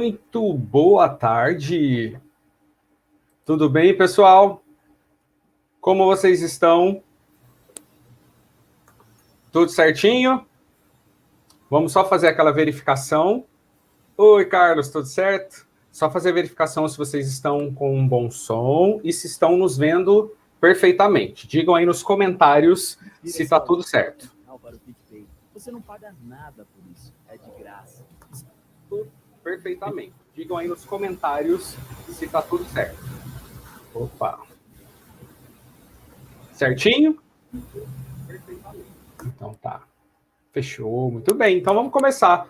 Muito boa tarde. Tudo bem, pessoal? Como vocês estão? Tudo certinho? Vamos só fazer aquela verificação. Oi, Carlos, tudo certo? Só fazer a verificação se vocês estão com um bom som e se estão nos vendo perfeitamente. Digam aí nos comentários se está tudo certo. Você não paga nada por isso, é de graça. Perfeitamente. Digam aí nos comentários se está tudo certo. Opa. Certinho? Perfeitamente. Então tá. Fechou. Muito bem. Então vamos começar.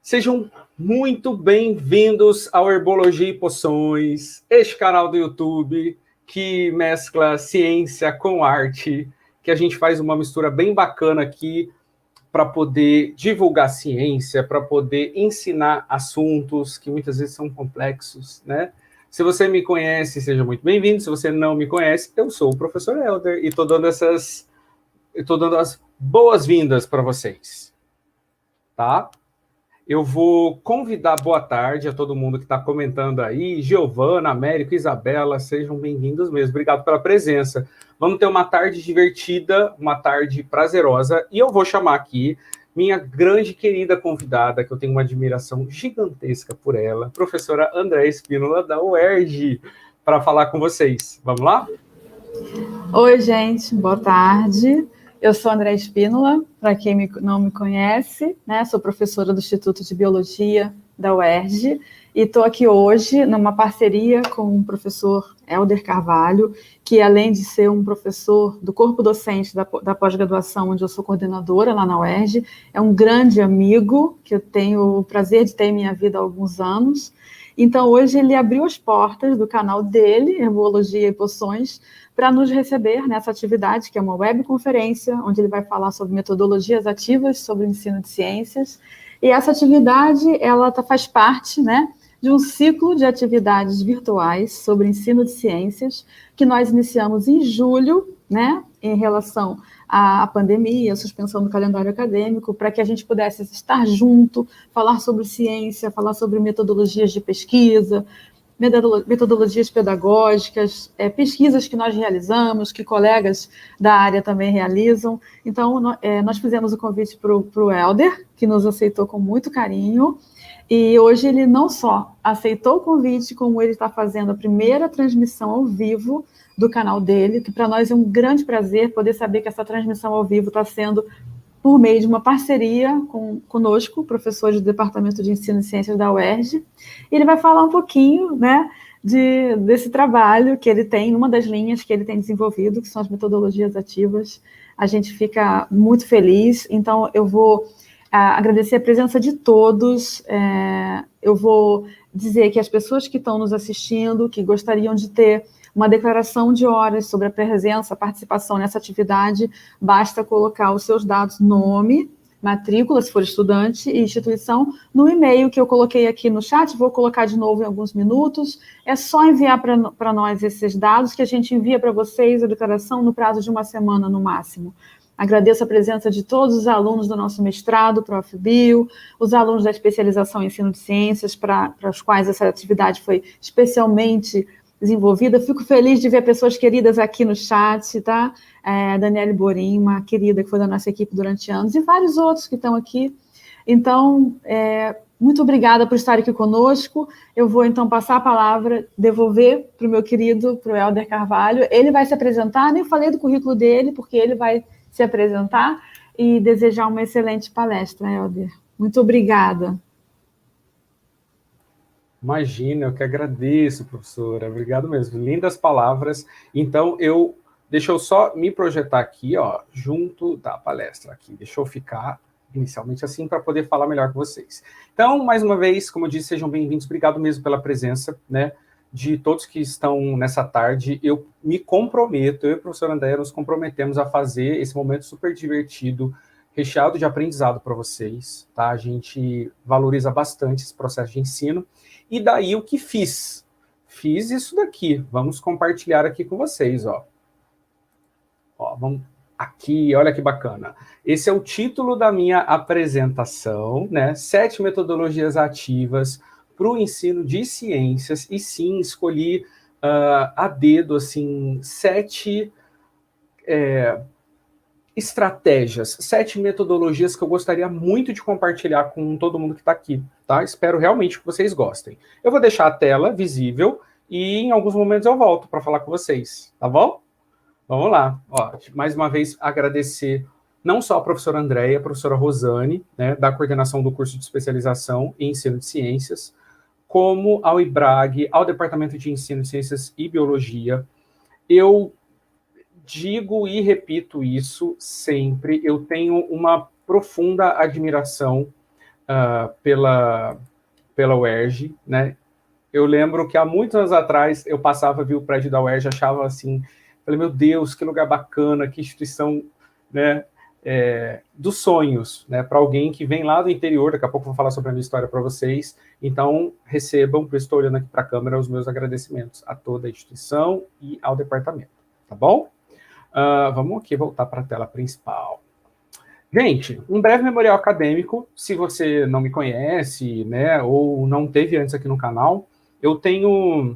Sejam muito bem-vindos ao Herbologia e Poções, este canal do YouTube que mescla ciência com arte, que a gente faz uma mistura bem bacana aqui para poder divulgar ciência, para poder ensinar assuntos que muitas vezes são complexos, né? Se você me conhece, seja muito bem-vindo. Se você não me conhece, eu sou o professor Helder e estou dando as boas-vindas para vocês, tá? Eu vou convidar boa tarde a todo mundo que está comentando aí. Giovana, Américo, Isabela, sejam bem-vindos mesmo. Obrigado pela presença. Vamos ter uma tarde divertida, uma tarde prazerosa. E eu vou chamar aqui minha grande querida convidada, que eu tenho uma admiração gigantesca por ela, professora Andréa Espínola, da UERJ, para falar com vocês. Vamos lá? Oi, gente. Boa tarde. Eu sou Andréa Espínola, para quem não me conhece, né? Sou professora do Instituto de Biologia da UERJ e estou aqui hoje numa parceria com o professor Helder Carvalho, que além de ser um professor do corpo docente da pós-graduação, onde eu sou coordenadora lá na UERJ, é um grande amigo que eu tenho o prazer de ter em minha vida há alguns anos. Então, hoje ele abriu as portas do canal dele, Herbologia e Poções, para nos receber nessa atividade, que é uma webconferência, onde ele vai falar sobre metodologias ativas sobre o ensino de ciências. E essa atividade, ela faz parte, né, de um ciclo de atividades virtuais sobre ensino de ciências, que nós iniciamos em julho, né, em relação à pandemia, a suspensão do calendário acadêmico, para que a gente pudesse estar junto, falar sobre ciência, falar sobre metodologias de pesquisa, metodologias pedagógicas, pesquisas que nós realizamos, que colegas da área também realizam. Então, nós fizemos o convite para o Helder, que nos aceitou com muito carinho, e hoje ele não só aceitou o convite, como ele está fazendo a primeira transmissão ao vivo do canal dele, que para nós é um grande prazer poder saber que essa transmissão ao vivo está sendo por meio de uma parceria conosco, professores do Departamento de Ensino e Ciências da UERJ, e ele vai falar um pouquinho, né, desse trabalho que ele tem, uma das linhas que ele tem desenvolvido, que são as metodologias ativas. A gente fica muito feliz, então eu vou agradecer a presença de todos, eu vou dizer que as pessoas que estão nos assistindo, que gostariam de ter uma declaração de horas sobre a presença, a participação nessa atividade, basta colocar os seus dados, nome, matrícula, se for estudante, e instituição, no e-mail que eu coloquei aqui no chat, vou colocar de novo em alguns minutos. É só enviar para nós esses dados, que a gente envia para vocês a declaração no prazo de uma semana, no máximo. Agradeço a presença de todos os alunos do nosso mestrado, Prof. Bio, os alunos da especialização em ensino de ciências, para os quais essa atividade foi especialmente desenvolvida. Fico feliz de ver pessoas queridas aqui no chat, tá? Daniele Borim, uma querida que foi da nossa equipe durante anos, e vários outros que estão aqui. Então, muito obrigada por estar aqui conosco. Eu vou, então, passar a palavra, devolver para o meu querido, para o Helder Carvalho. Ele vai se apresentar, nem falei do currículo dele, porque ele vai se apresentar e desejar uma excelente palestra, Helder. Muito obrigada. Imagina, eu que agradeço, professora. Obrigado mesmo. Lindas palavras. Então, deixa eu só me projetar aqui, ó, junto da palestra aqui. Deixa eu ficar inicialmente assim para poder falar melhor com vocês. Então, mais uma vez, como eu disse, sejam bem-vindos. Obrigado mesmo pela presença, né, de todos que estão nessa tarde. Eu me comprometo, eu e a professora Andréa nos comprometemos a fazer esse momento super divertido, recheado de aprendizado para vocês, tá? A gente valoriza bastante esse processo de ensino. E daí o que fiz? Fiz isso daqui. Vamos compartilhar aqui com vocês, ó. Ó, vamos aqui, olha que bacana. Esse é o título da minha apresentação, né? 7 metodologias ativas para o ensino de ciências, e sim, escolhi a dedo, assim, 7 estratégias, 7 metodologias que eu gostaria muito de compartilhar com todo mundo que está aqui, tá? Espero realmente que vocês gostem. Eu vou deixar a tela visível e em alguns momentos eu volto para falar com vocês, tá bom? Vamos lá. Ó, mais uma vez, agradecer não só a professora Andréia, a professora Rosane, né, da coordenação do curso de especialização em ensino de ciências, como ao IBRAG, ao Departamento de Ensino de Ciências e Biologia. Eu digo e repito isso sempre, eu tenho uma profunda admiração pela UERJ, né? Eu lembro que há muitos anos atrás eu passava, vi o prédio da UERJ, achava assim, falei, meu Deus, que lugar bacana, que instituição, né, dos sonhos, né, para alguém que vem lá do interior. Daqui a pouco eu vou falar sobre a minha história para vocês. Então, recebam, eu estou olhando aqui para a câmera, os meus agradecimentos a toda a instituição e ao departamento, tá bom? Vamos aqui voltar para a tela principal. Gente, um breve memorial acadêmico, se você não me conhece, né, ou não teve antes aqui no canal, eu tenho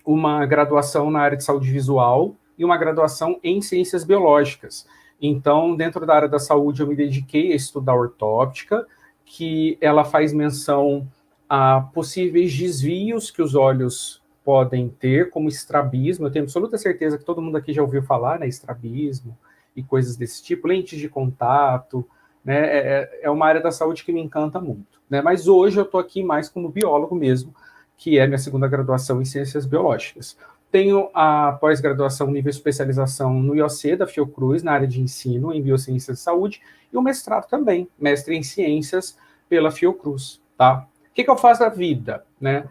uma graduação na área de saúde visual e uma graduação em ciências biológicas. Então, dentro da área da saúde, eu me dediquei a estudar ortóptica, que ela faz menção a possíveis desvios que os olhos podem ter, como estrabismo. Eu tenho absoluta certeza que todo mundo aqui já ouviu falar, né, estrabismo e coisas desse tipo, lentes de contato, né, é uma área da saúde que me encanta muito, né, mas hoje eu estou aqui mais como biólogo mesmo, que é minha segunda graduação em ciências biológicas. Tenho a pós-graduação nível especialização no IOC da Fiocruz, na área de ensino em biociências de saúde, e o mestrado também, mestre em ciências pela Fiocruz, tá? O que eu faço da vida, né?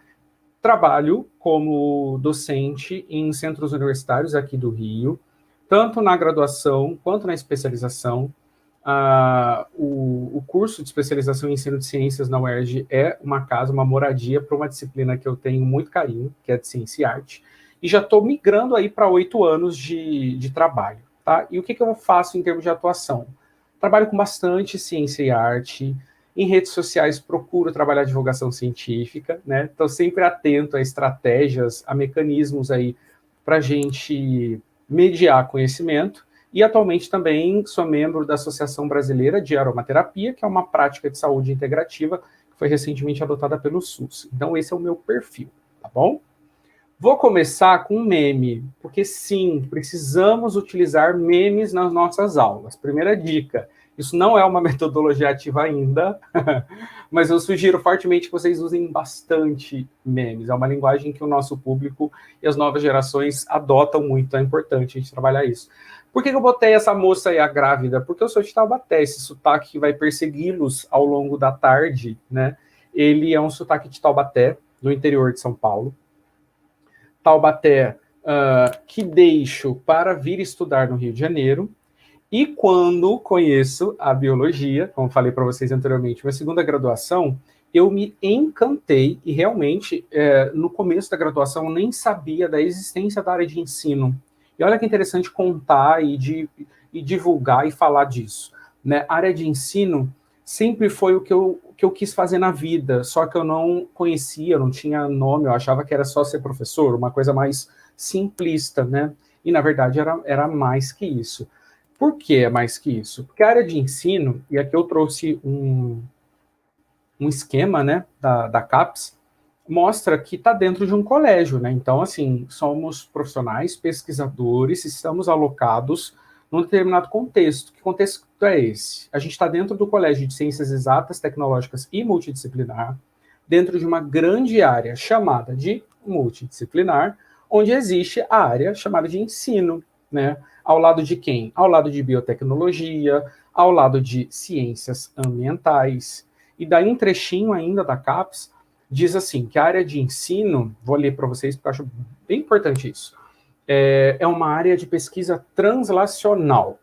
Trabalho como docente em centros universitários aqui do Rio, tanto na graduação quanto na especialização. O curso de especialização em ensino de ciências na UERJ é uma casa, uma moradia para uma disciplina que eu tenho muito carinho, que é de ciência e arte, e já estou migrando aí para 8 anos de trabalho, tá? E o que eu faço em termos de atuação? Trabalho com bastante ciência e arte. Em redes sociais, procuro trabalhar divulgação científica, né? Estou sempre atento a estratégias, a mecanismos aí para a gente mediar conhecimento. E atualmente também sou membro da Associação Brasileira de Aromaterapia, que é uma prática de saúde integrativa que foi recentemente adotada pelo SUS. Então esse é o meu perfil, tá bom? Vou começar com um meme, porque sim, precisamos utilizar memes nas nossas aulas. Primeira dica. Isso não é uma metodologia ativa ainda, mas eu sugiro fortemente que vocês usem bastante memes. É uma linguagem que o nosso público e as novas gerações adotam muito, é importante a gente trabalhar isso. Por que eu botei essa moça aí, a grávida? Porque eu sou de Taubaté, esse sotaque que vai persegui-los ao longo da tarde, né? Ele é um sotaque de Taubaté, no interior de São Paulo. Taubaté, que deixo para vir estudar no Rio de Janeiro. E quando conheço a biologia, como falei para vocês anteriormente, minha segunda graduação, eu me encantei e realmente, no começo da graduação, eu nem sabia da existência da área de ensino. E olha que interessante contar e divulgar e falar disso, né? A área de ensino sempre foi o que eu quis fazer na vida, só que eu não conhecia, não tinha nome, eu achava que era só ser professor, uma coisa mais simplista, né? E, na verdade, era mais que isso. Por que é mais que isso? Porque a área de ensino, e aqui eu trouxe um esquema, né, da CAPES, mostra que está dentro de um colégio, né? Então, assim, somos profissionais, pesquisadores, estamos alocados num determinado contexto. Que contexto é esse? A gente está dentro do Colégio de Ciências Exatas, Tecnológicas e Multidisciplinar, dentro de uma grande área chamada de multidisciplinar, onde existe a área chamada de ensino, né? Ao lado de quem? Ao lado de biotecnologia, ao lado de ciências ambientais. E daí um trechinho ainda da CAPES diz assim, que a área de ensino, vou ler para vocês porque eu acho bem importante isso, é uma área de pesquisa translacional,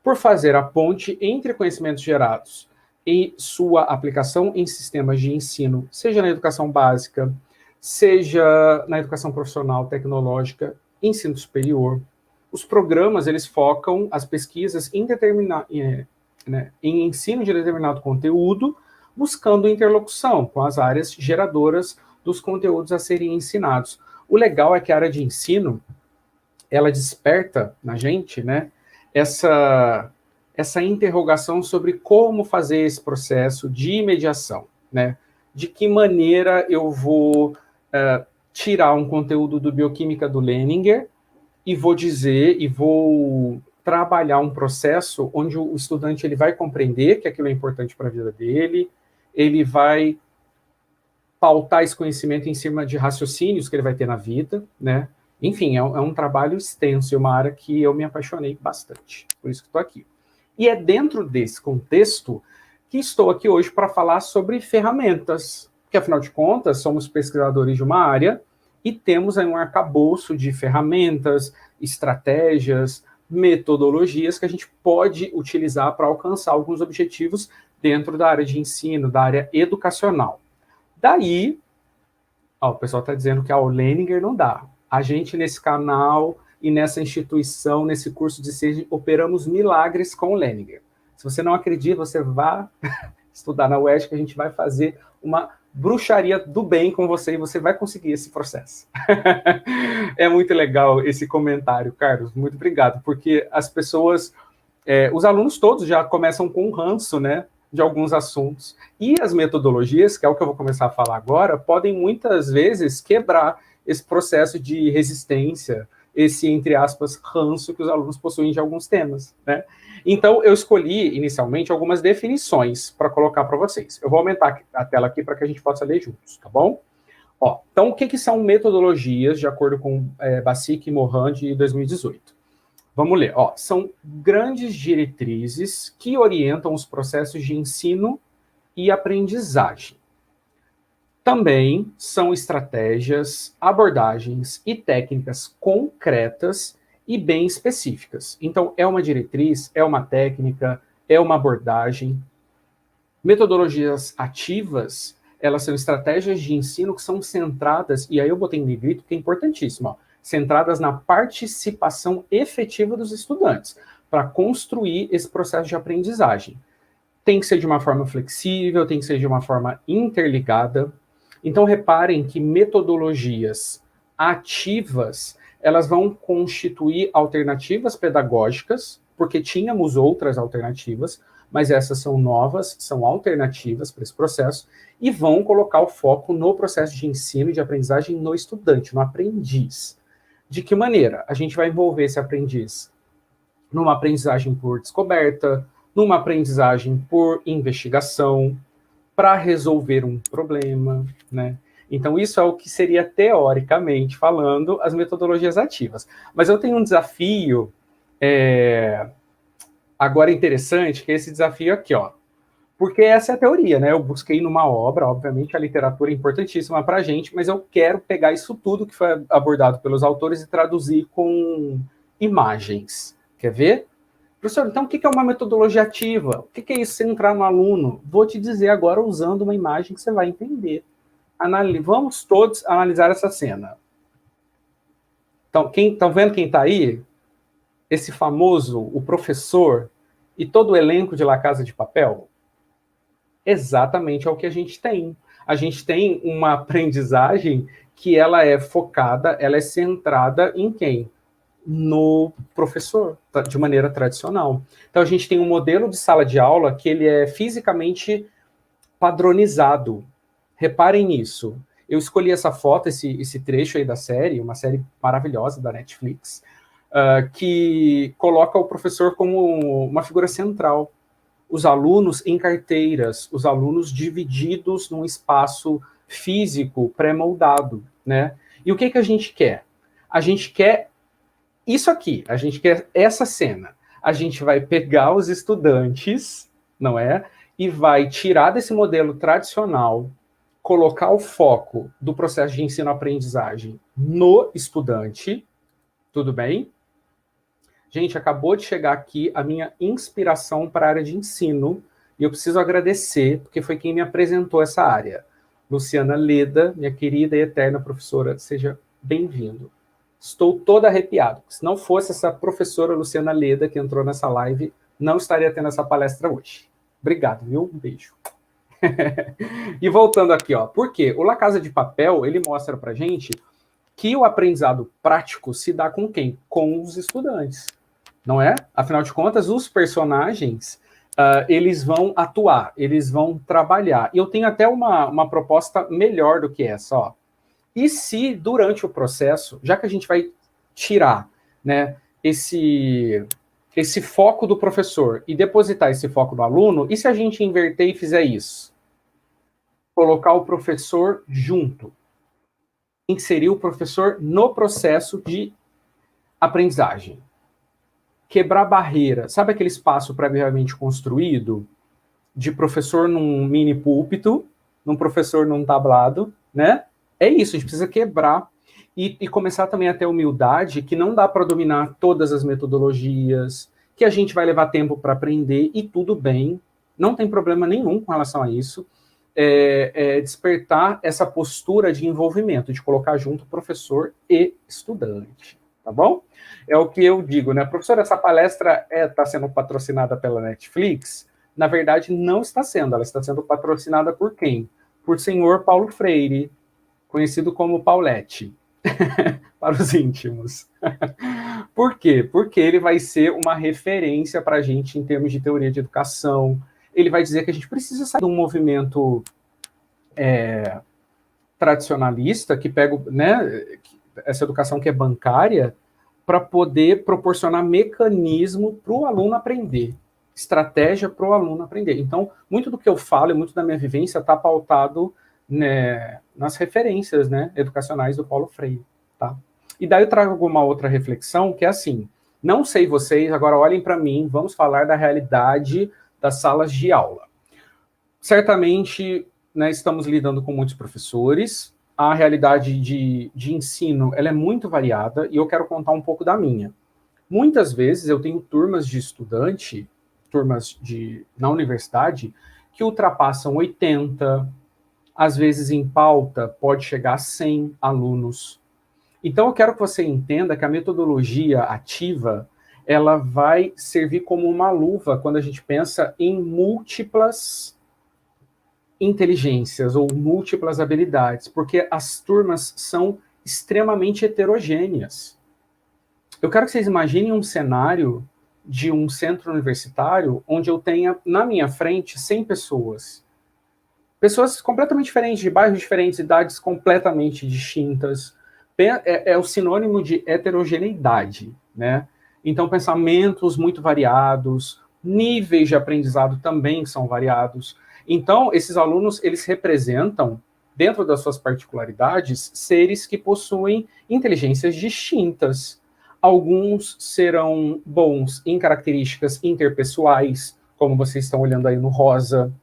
por fazer a ponte entre conhecimentos gerados e sua aplicação em sistemas de ensino, seja na educação básica, seja na educação profissional, tecnológica, ensino superior. Os programas, eles focam as pesquisas em ensino de determinado conteúdo, buscando interlocução com as áreas geradoras dos conteúdos a serem ensinados. O legal é que a área de ensino, ela desperta na gente, né, essa interrogação sobre como fazer esse processo de mediação, né? De que maneira eu vou tirar um conteúdo do Bioquímica do Leninger e vou dizer, e vou trabalhar um processo onde o estudante ele vai compreender que aquilo é importante para a vida dele, ele vai pautar esse conhecimento em cima de raciocínios que ele vai ter na vida, né? Enfim, é um trabalho extenso, é uma área que eu me apaixonei bastante, por isso que estou aqui. E é dentro desse contexto que estou aqui hoje para falar sobre ferramentas, porque afinal de contas somos pesquisadores de uma área e temos aí um arcabouço de ferramentas, estratégias, metodologias que a gente pode utilizar para alcançar alguns objetivos dentro da área de ensino, da área educacional. Daí, o pessoal está dizendo que o Leninger não dá. A gente nesse canal e nessa instituição, nesse curso de ciência, operamos milagres com o Leninger. Se você não acredita, você vá estudar na UERJ, que a gente vai fazer uma bruxaria do bem com você e você vai conseguir esse processo. É muito legal esse comentário, Carlos. Muito obrigado, porque as pessoas, os alunos todos já começam com um ranço, né, de alguns assuntos. E as metodologias, que é o que eu vou começar a falar agora, podem muitas vezes quebrar esse processo de resistência, esse, entre aspas, ranço que os alunos possuem de alguns temas, né? Então, eu escolhi, inicialmente, algumas definições para colocar para vocês. Eu vou aumentar a tela aqui para que a gente possa ler juntos, tá bom? Então, o que são metodologias, de acordo com Basic e Mohan, de 2018? Vamos ler. São grandes diretrizes que orientam os processos de ensino e aprendizagem. Também são estratégias, abordagens e técnicas concretas e bem específicas. Então, é uma diretriz, é uma técnica, é uma abordagem. Metodologias ativas, elas são estratégias de ensino que são centradas, e aí eu botei em negrito, que é importantíssimo, centradas na participação efetiva dos estudantes, para construir esse processo de aprendizagem. Tem que ser de uma forma flexível, tem que ser de uma forma interligada. Então, reparem que metodologias ativas, elas vão constituir alternativas pedagógicas, porque tínhamos outras alternativas, mas essas são novas, são alternativas para esse processo, e vão colocar o foco no processo de ensino e de aprendizagem no estudante, no aprendiz. De que maneira? A gente vai envolver esse aprendiz numa aprendizagem por descoberta, numa aprendizagem por investigação, para resolver um problema, né? Então, isso é o que seria, teoricamente falando, as metodologias ativas. Mas eu tenho um desafio agora interessante, que é esse desafio aqui, porque essa é a teoria, né? Eu busquei numa obra, obviamente a literatura é importantíssima para a gente, mas eu quero pegar isso tudo que foi abordado pelos autores e traduzir com imagens. Quer ver? Professor, então o que é uma metodologia ativa? O que é isso, você entrar no aluno? Vou te dizer agora usando uma imagem que você vai entender. Vamos todos analisar essa cena. Então, estão vendo quem está aí? Esse famoso, o professor e todo o elenco de La Casa de Papel? Exatamente é o que a gente tem. A gente tem uma aprendizagem que ela é focada, ela é centrada em quem? No professor, de maneira tradicional. Então, a gente tem um modelo de sala de aula que ele é fisicamente padronizado. Reparem nisso. Eu escolhi essa foto, esse trecho aí da série, uma série maravilhosa da Netflix, que coloca o professor como uma figura central. Os alunos em carteiras, os alunos divididos num espaço físico pré-moldado, né? E o que a gente quer? A gente quer isso aqui, a gente quer essa cena. A gente vai pegar os estudantes, não é? E vai tirar desse modelo tradicional, colocar o foco do processo de ensino-aprendizagem no estudante, tudo bem? Gente, acabou de chegar aqui a minha inspiração para a área de ensino, e eu preciso agradecer, porque foi quem me apresentou essa área. Luciana Leda, minha querida e eterna professora, seja bem-vindo. Estou todo arrepiado. Se não fosse essa professora Luciana Leda que entrou nessa live, não estaria tendo essa palestra hoje. Obrigado, viu? Um beijo. E voltando aqui, ó, por quê? O La Casa de Papel, ele mostra pra gente que o aprendizado prático se dá com quem? Com os estudantes, não é? Afinal de contas, os personagens, eles vão atuar, eles vão trabalhar. E eu tenho até uma proposta melhor do que essa, ó. E se, durante o processo, já que a gente vai tirar, né, esse foco do professor e depositar esse foco no aluno, e se a gente inverter e fizer isso? Colocar o professor junto. Inserir o professor no processo de aprendizagem. Quebrar barreira. Sabe aquele espaço previamente construído de professor num mini púlpito, num professor num tablado, né? É isso, a gente precisa quebrar e começar também a ter humildade que não dá para dominar todas as metodologias, que a gente vai levar tempo para aprender e tudo bem, não tem problema nenhum com relação a isso. Despertar essa postura de envolvimento, de colocar junto professor e estudante, tá bom? É o que eu digo, né? Professor, essa palestra está sendo patrocinada pela Netflix? Na verdade, não está sendo. Ela está sendo patrocinada por quem? Por senhor Paulo Freire, conhecido como Paulette, para os íntimos. Por quê? Porque ele vai ser uma referência para a gente em termos de teoria de educação. Ele vai dizer que a gente precisa sair de um movimento tradicionalista, que pega, né, essa educação que é bancária, para poder proporcionar mecanismo para o aluno aprender, estratégia para o aluno aprender. Então, muito do que eu falo e muito da minha vivência está pautado, né, nas referências, né, educacionais do Paulo Freire. Tá? E daí eu trago uma outra reflexão, que é assim, não sei vocês, agora olhem para mim, vamos falar da realidade das salas de aula. Certamente, né, estamos lidando com muitos professores, a realidade de ensino ela é muito variada, e eu quero contar um pouco da minha. Muitas vezes eu tenho turmas de estudante, na universidade, que ultrapassam 80, às vezes em pauta pode chegar a 100 alunos. Então eu quero que você entenda que a metodologia ativa, ela vai servir como uma luva quando a gente pensa em múltiplas inteligências ou múltiplas habilidades, porque as turmas são extremamente heterogêneas. Eu quero que vocês imaginem um cenário de um centro universitário onde eu tenha na minha frente 100 pessoas. Pessoas completamente diferentes, de bairros diferentes, idades completamente distintas. É o sinônimo de heterogeneidade, né? Então, pensamentos muito variados, níveis de aprendizado também são variados. Então, esses alunos, eles representam, dentro das suas particularidades, seres que possuem inteligências distintas. Alguns serão bons em características interpessoais, como vocês estão olhando aí no rosa.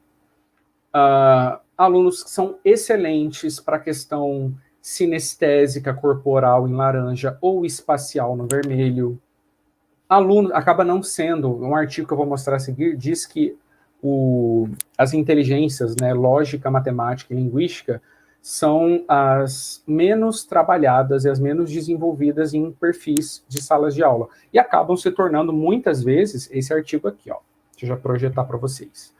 Alunos que são excelentes para a questão sinestésica corporal em laranja ou espacial no vermelho. Aluno acaba não sendo, um artigo que eu vou mostrar a seguir diz que as inteligências, né, lógica, matemática e linguística, são as menos trabalhadas e as menos desenvolvidas em perfis de salas de aula. E acabam se tornando, muitas vezes, esse artigo aqui, ó, deixa eu já projetar para vocês.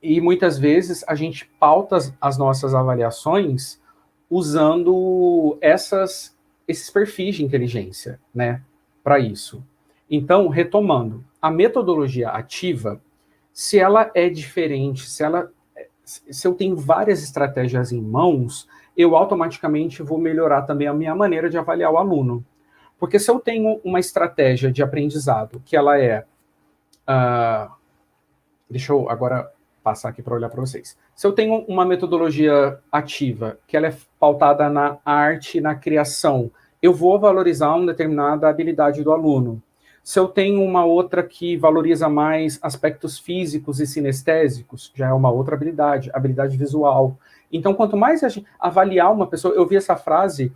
E muitas vezes a gente pauta as nossas avaliações usando esses perfis de inteligência, né, para isso. Então, retomando, a metodologia ativa, se ela é diferente, se eu tenho várias estratégias em mãos, eu automaticamente vou melhorar também a minha maneira de avaliar o aluno. Porque se eu tenho uma estratégia de aprendizado que ela é... deixa eu agora passar aqui para olhar para vocês. Se eu tenho uma metodologia ativa, que ela é pautada na arte, na criação, eu vou valorizar uma determinada habilidade do aluno. Se eu tenho uma outra que valoriza mais aspectos físicos e sinestésicos, já é uma outra habilidade visual. Então, quanto mais a gente avaliar uma pessoa, eu vi essa frase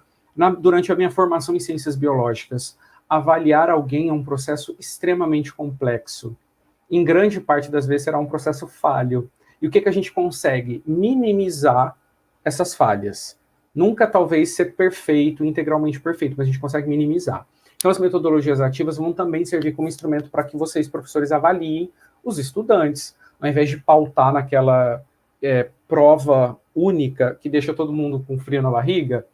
durante a minha formação em ciências biológicas, avaliar alguém é um processo extremamente complexo. Em grande parte das vezes será um processo falho. E o que a gente consegue? Minimizar essas falhas. Nunca talvez ser perfeito, integralmente perfeito, mas a gente consegue minimizar. Então, as metodologias ativas vão também servir como instrumento para que vocês, professores, avaliem os estudantes, ao invés de pautar naquela prova única que deixa todo mundo com frio na barriga,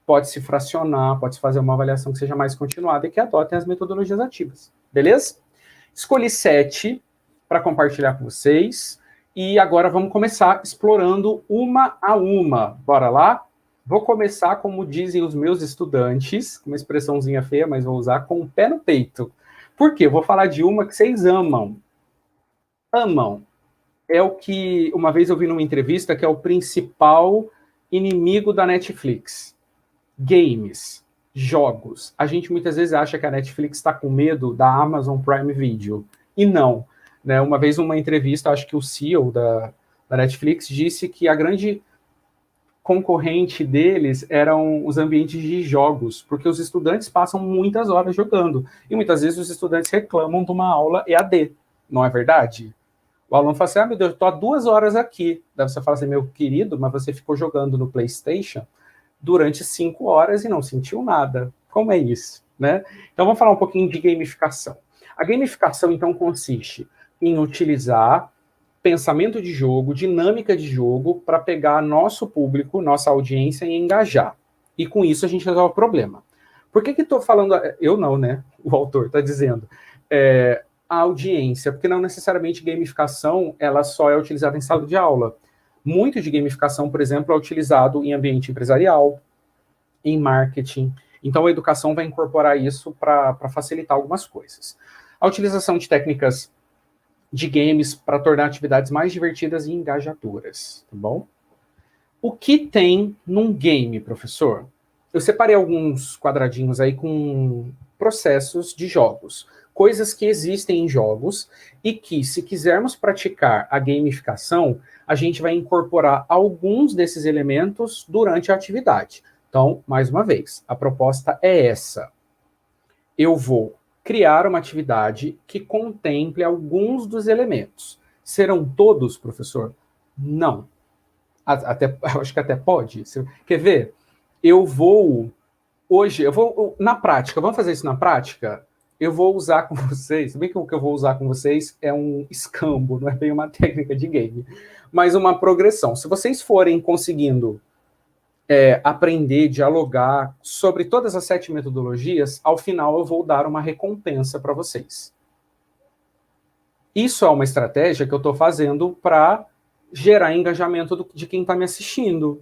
pode-se fracionar, pode-se fazer uma avaliação que seja mais continuada e que adotem as metodologias ativas. Beleza? Escolhi 7 para compartilhar com vocês. E agora vamos começar explorando uma a uma. Bora lá? Vou começar, como dizem os meus estudantes, com uma expressãozinha feia, mas vou usar, com o pé no peito. Por quê? Eu vou falar de uma que vocês amam. Amam. É o que, uma vez eu vi numa entrevista, que é o principal inimigo da Netflix. Games, jogos. A gente muitas vezes acha que a Netflix está com medo da Amazon Prime Video. E não. Né? Uma vez numa entrevista, acho que o CEO da Netflix disse que a grande concorrente deles eram os ambientes de jogos, porque os estudantes passam muitas horas jogando. E muitas vezes os estudantes reclamam de uma aula EAD. Não é verdade? O aluno fala assim, meu Deus, eu estou há 2 horas aqui. Daí você fala assim, meu querido, mas você ficou jogando no PlayStation durante 5 horas e não sentiu nada. Como é isso? Né? Então vamos falar um pouquinho de gamificação. A gamificação, então, consiste em utilizar pensamento de jogo, dinâmica de jogo, para pegar nosso público, nossa audiência e engajar. E com isso a gente resolve o problema. Por que estou falando... Eu não, né? O autor está dizendo. A audiência, porque não necessariamente gamificação, ela só é utilizada em sala de aula. Muito de gamificação, por exemplo, é utilizado em ambiente empresarial, em marketing. Então, a educação vai incorporar isso para facilitar algumas coisas. A utilização de técnicas de games para tornar atividades mais divertidas e engajadoras, tá bom? O que tem num game, professor? Eu separei alguns quadradinhos aí com processos de jogos, coisas que existem em jogos e que, se quisermos praticar a gamificação, a gente vai incorporar alguns desses elementos durante a atividade. Então, mais uma vez, a proposta é essa. Eu vou criar uma atividade que contemple alguns dos elementos. Serão todos, professor? Não. Acho que até pode. Quer ver? Hoje, na prática, vamos fazer isso na prática? Eu vou usar com vocês, se bem que o que eu vou usar com vocês é um escambo, não é bem uma técnica de game, mas uma progressão. Se vocês forem conseguindo aprender, dialogar sobre todas as 7 metodologias, ao final eu vou dar uma recompensa para vocês. Isso é uma estratégia que eu estou fazendo para gerar engajamento de quem está me assistindo,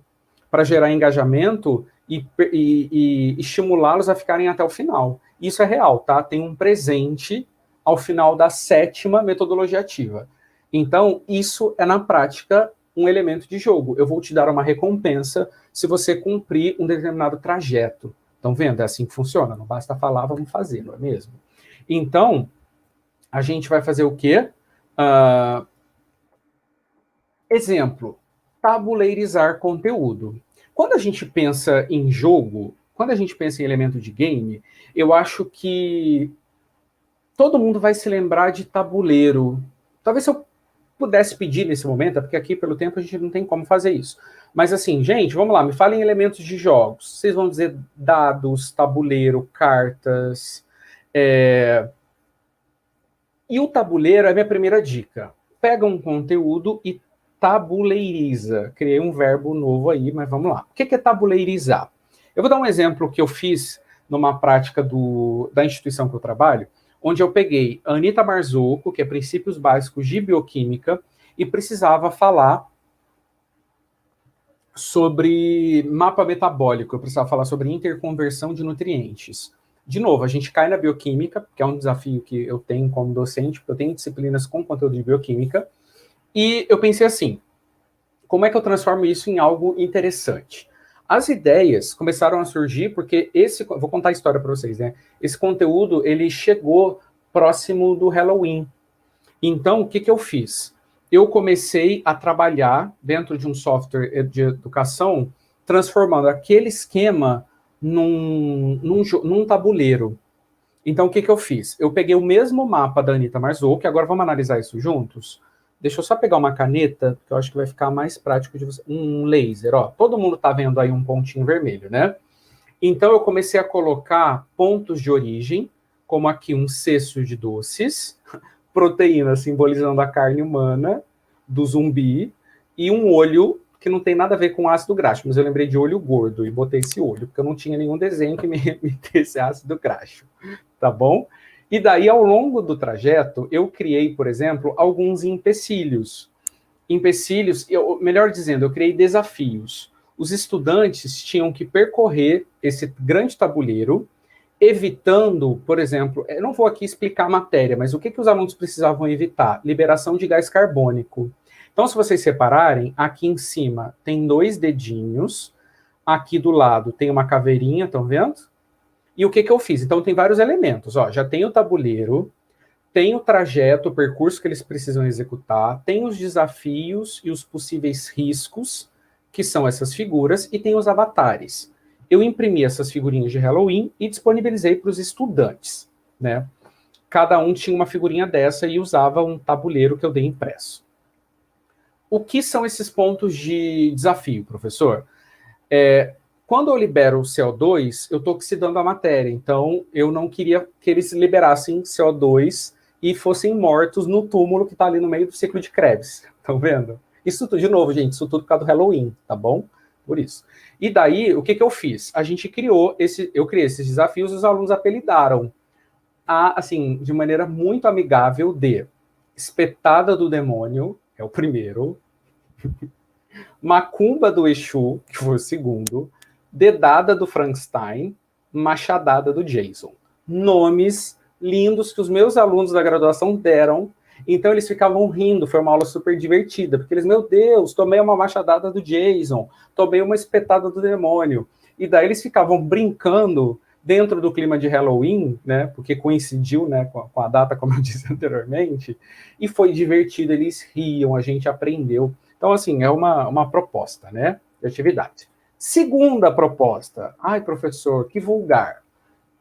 para gerar engajamento e estimulá-los a ficarem até o final. Isso é real, tá? Tem um presente ao final da 7ª metodologia ativa. Então, isso é, na prática, um elemento de jogo. Eu vou te dar uma recompensa se você cumprir um determinado trajeto. Estão vendo? É assim que funciona. Não basta falar, vamos fazer, não é mesmo? Então, a gente vai fazer o quê? Exemplo, tabuleirizar conteúdo. Quando a gente pensa em jogo, quando a gente pensa em elemento de game, eu acho que todo mundo vai se lembrar de tabuleiro. Talvez se eu pudesse pedir nesse momento, porque aqui pelo tempo a gente não tem como fazer isso. Mas assim, gente, vamos lá, me falem elementos de jogos. Vocês vão dizer dados, tabuleiro, cartas. E o tabuleiro é a minha primeira dica. Pega um conteúdo e tabuleiriza. Criei um verbo novo aí, mas vamos lá. O que é tabuleirizar? Eu vou dar um exemplo que eu fiz numa prática da instituição que eu trabalho, onde eu peguei a Anita Marzocco, que é Princípios Básicos de Bioquímica, e precisava falar sobre mapa metabólico, eu precisava falar sobre interconversão de nutrientes. De novo, a gente cai na bioquímica, que é um desafio que eu tenho como docente, porque eu tenho disciplinas com conteúdo de bioquímica, e eu pensei assim, como é que eu transformo isso em algo interessante? As ideias começaram a surgir porque vou contar a história para vocês, né? Esse conteúdo, ele chegou próximo do Halloween. Então, o que eu fiz? Eu comecei a trabalhar dentro de um software de educação, transformando aquele esquema num tabuleiro. Então, o que eu fiz? Eu peguei o mesmo mapa da Anita Marzocco, que agora vamos analisar isso juntos. Deixa eu só pegar uma caneta, que eu acho que vai ficar mais prático de você. Um laser, ó. Todo mundo tá vendo aí um pontinho vermelho, né? Então, eu comecei a colocar pontos de origem, como aqui um cesto de doces, proteína simbolizando a carne humana, do zumbi, e um olho que não tem nada a ver com ácido graxo, mas eu lembrei de olho gordo e botei esse olho, porque eu não tinha nenhum desenho que me remetesse ácido graxo, tá bom? E daí, ao longo do trajeto, eu criei, por exemplo, alguns empecilhos. Empecilhos, melhor dizendo, eu criei desafios. Os estudantes tinham que percorrer esse grande tabuleiro, evitando, por exemplo, eu não vou aqui explicar a matéria, mas o que os alunos precisavam evitar? Liberação de gás carbônico. Então, se vocês separarem, aqui em cima tem 2 dedinhos, aqui do lado tem uma caveirinha, estão vendo? E o que eu fiz? Então, tem vários elementos. Ó, já tem o tabuleiro, tem o trajeto, o percurso que eles precisam executar, tem os desafios e os possíveis riscos, que são essas figuras, e tem os avatares. Eu imprimi essas figurinhas de Halloween e disponibilizei para os estudantes, né? Cada um tinha uma figurinha dessa e usava um tabuleiro que eu dei impresso. O que são esses pontos de desafio, professor? Quando eu libero o CO2, eu estou oxidando a matéria, então eu não queria que eles liberassem CO2 e fossem mortos no túmulo que está ali no meio do ciclo de Krebs. Estão vendo? Isso tudo, de novo, gente, isso tudo por causa do Halloween, tá bom? Por isso. E daí, o que eu fiz? Eu criei esses desafios e os alunos apelidaram, assim, de maneira muito amigável, de espetada do demônio, é o primeiro, macumba do Exu, que foi o segundo, dedada do Frankenstein, machadada do Jason. Nomes lindos que os meus alunos da graduação deram, então eles ficavam rindo, foi uma aula super divertida, porque eles, meu Deus, tomei uma machadada do Jason, tomei uma espetada do demônio, e daí eles ficavam brincando dentro do clima de Halloween, né, porque coincidiu, né, com a data, como eu disse anteriormente, e foi divertido, eles riam, a gente aprendeu. Então, assim, é uma proposta, né, de atividade. Segunda proposta. Ai, professor, que vulgar.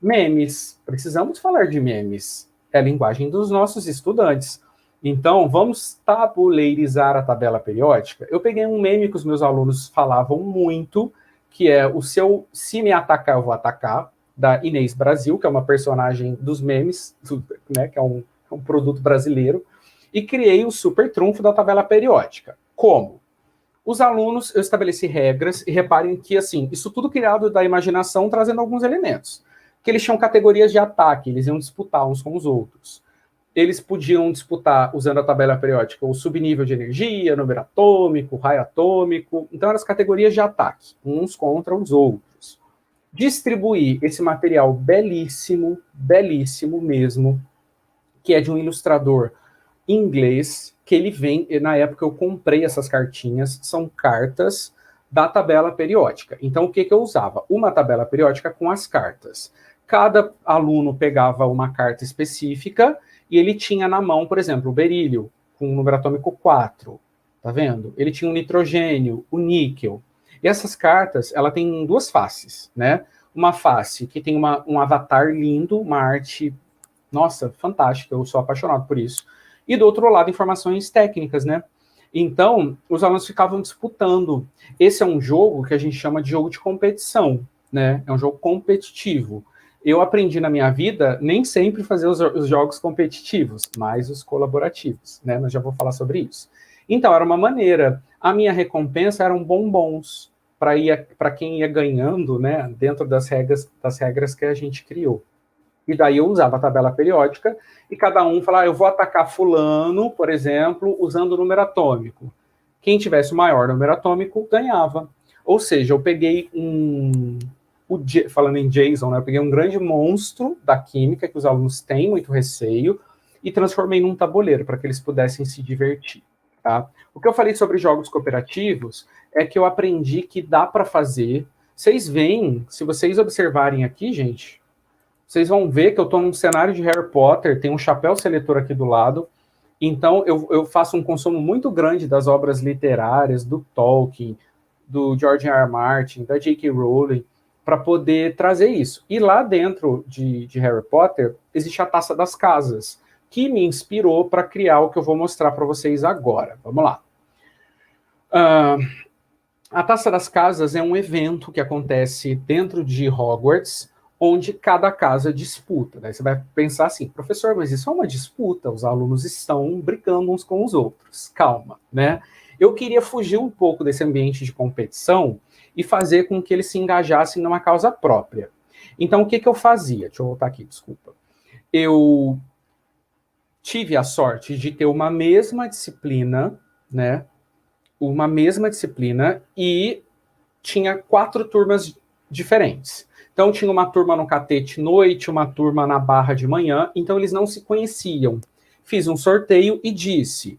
Memes. Precisamos falar de memes. É a linguagem dos nossos estudantes. Então, vamos tabuleirizar a tabela periódica. Eu peguei um meme que os meus alunos falavam muito, que é o seu "se me atacar, eu vou atacar", da Inês Brasil, que é uma personagem dos memes, né, que é um produto brasileiro, e criei o super trunfo da tabela periódica. Como? Os alunos, eu estabeleci regras, e reparem que, assim, isso tudo criado da imaginação, trazendo alguns elementos. Que eles tinham categorias de ataque, eles iam disputar uns com os outros. Eles podiam disputar, usando a tabela periódica, o subnível de energia, número atômico, raio atômico. Então, eram as categorias de ataque, uns contra os outros. Distribuir esse material belíssimo, belíssimo mesmo, que é de um ilustrador inglês, que ele vem, na época eu comprei essas cartinhas, são cartas da tabela periódica. Então, o que eu usava? Uma tabela periódica com as cartas. Cada aluno pegava uma carta específica e ele tinha na mão, por exemplo, o berílio, com o número atômico 4, tá vendo? Ele tinha o nitrogênio, o níquel. E essas cartas, ela tem 2 faces, né? Uma face que tem um avatar lindo, uma arte, nossa, fantástica, eu sou apaixonado por isso. E do outro lado, informações técnicas, né? Então, os alunos ficavam disputando. Esse é um jogo que a gente chama de jogo de competição, né? É um jogo competitivo. Eu aprendi na minha vida nem sempre fazer os jogos competitivos, mas os colaborativos, né? Mas já vou falar sobre isso. Então, era uma maneira. A minha recompensa eram bombons para quem ia ganhando, né? Dentro das regras que a gente criou. E daí eu usava a tabela periódica e cada um falava, eu vou atacar fulano, por exemplo, usando o número atômico. Quem tivesse o maior número atômico ganhava. Ou seja, eu peguei falando em Jason, né, eu peguei um grande monstro da química que os alunos têm muito receio e transformei num tabuleiro para que eles pudessem se divertir. Tá? O que eu falei sobre jogos cooperativos é que eu aprendi que dá para fazer. Vocês veem, se vocês observarem aqui, gente, vocês vão ver que eu estou num cenário de Harry Potter, tem um chapéu seletor aqui do lado, então eu faço um consumo muito grande das obras literárias, do Tolkien, do George R. R. Martin, da J.K. Rowling, para poder trazer isso. E lá dentro de Harry Potter, existe a Taça das Casas, que me inspirou para criar o que eu vou mostrar para vocês agora. Vamos lá. A Taça das Casas é um evento que acontece dentro de Hogwarts, onde cada casa disputa. Daí você vai pensar assim, professor, mas isso é uma disputa, os alunos estão brigando uns com os outros. Calma, né? Eu queria fugir um pouco desse ambiente de competição e fazer com que eles se engajassem numa causa própria. Então, o que eu fazia? Deixa eu voltar aqui, desculpa. Eu tive a sorte de ter uma mesma disciplina, né? Uma mesma disciplina e tinha 4 turmas diferentes. Então, tinha uma turma no Catete noite, uma turma na Barra de manhã, então eles não se conheciam. Fiz um sorteio e disse,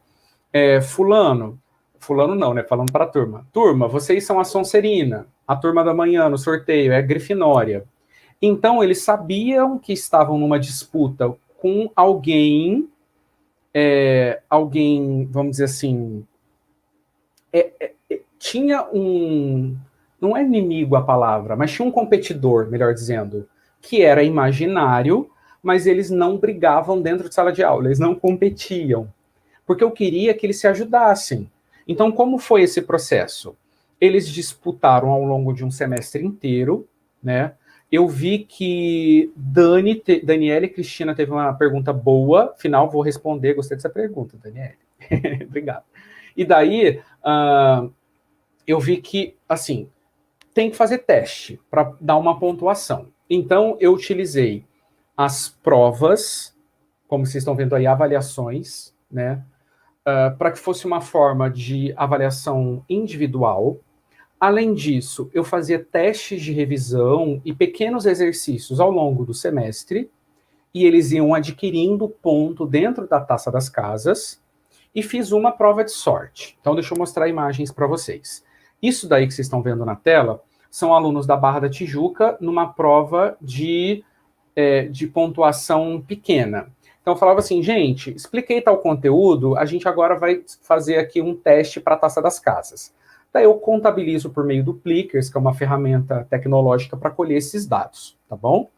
fulano não, né, falando para a turma, vocês são a Sonserina, a turma da manhã no sorteio é a Grifinória. Então, eles sabiam que estavam numa disputa com alguém, vamos dizer assim, tinha um... Não é inimigo a palavra, mas tinha um competidor, melhor dizendo, que era imaginário, mas eles não brigavam dentro de sala de aula, eles não competiam, porque eu queria que eles se ajudassem. Então, como foi esse processo? Eles disputaram ao longo de um semestre inteiro, né? Eu vi que Daniela e Cristina teve uma pergunta boa, afinal vou responder, gostei dessa pergunta, Daniela. Obrigado. E daí, eu vi que, assim, tem que fazer teste para dar uma pontuação. Então, eu utilizei as provas, como vocês estão vendo aí, avaliações, né? Para que fosse uma forma de avaliação individual. Além disso, eu fazia testes de revisão e pequenos exercícios ao longo do semestre, e eles iam adquirindo ponto dentro da Taça das Casas, e fiz uma prova de sorte. Então, deixa eu mostrar imagens para vocês. Isso daí que vocês estão vendo na tela são alunos da Barra da Tijuca numa prova de pontuação pequena. Então, eu falava assim, gente, expliquei tal conteúdo, a gente agora vai fazer aqui um teste para a Taça das Casas. Daí eu contabilizo por meio do Plickers, que é uma ferramenta tecnológica para colher esses dados, tá bom?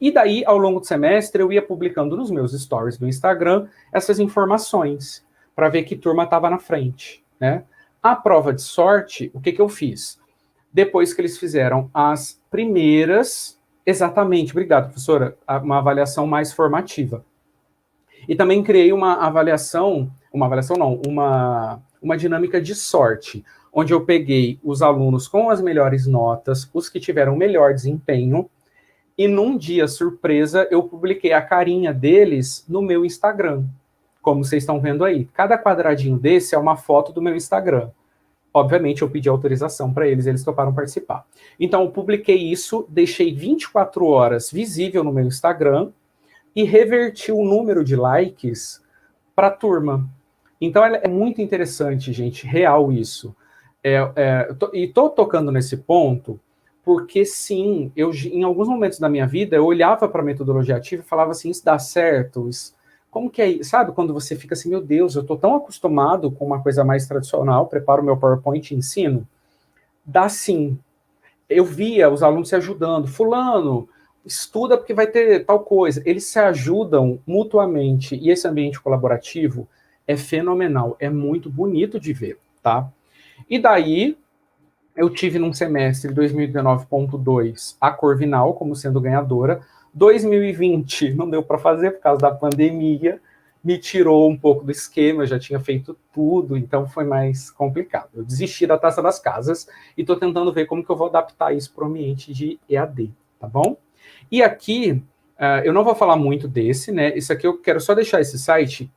E daí, ao longo do semestre, eu ia publicando nos meus stories do Instagram essas informações, para ver que turma estava na frente, né? A prova de sorte, o que eu fiz? Depois que eles fizeram as primeiras, exatamente, obrigado, professora, uma avaliação mais formativa. E também criei uma dinâmica de sorte, onde eu peguei os alunos com as melhores notas, os que tiveram melhor desempenho, e num dia surpresa eu publiquei a carinha deles no meu Instagram, como vocês estão vendo aí. Cada quadradinho desse é uma foto do meu Instagram. Obviamente, eu pedi autorização para eles, eles toparam participar. Então, eu publiquei isso, deixei 24 horas visível no meu Instagram e reverti o número de likes para a turma. Então, é muito interessante, gente, real isso. Estou tocando nesse ponto porque, sim, em alguns momentos da minha vida, eu olhava para a metodologia ativa e falava assim, isso dá certo, como que é? Sabe quando você fica assim, meu Deus, eu estou tão acostumado com uma coisa mais tradicional, preparo o meu PowerPoint e ensino? Dá sim. Eu via os alunos se ajudando. Fulano, estuda porque vai ter tal coisa. Eles se ajudam mutuamente. E esse ambiente colaborativo é fenomenal. É muito bonito de ver, tá? E daí, eu tive num semestre 2019.2 a Corvinal como sendo ganhadora. 2020 não deu para fazer por causa da pandemia, me tirou um pouco do esquema, eu já tinha feito tudo, então foi mais complicado. Eu desisti da Taça das Casas e estou tentando ver como que eu vou adaptar isso para o ambiente de EAD, tá bom? E aqui, eu não vou falar muito desse, né? Isso aqui eu quero só deixar esse site,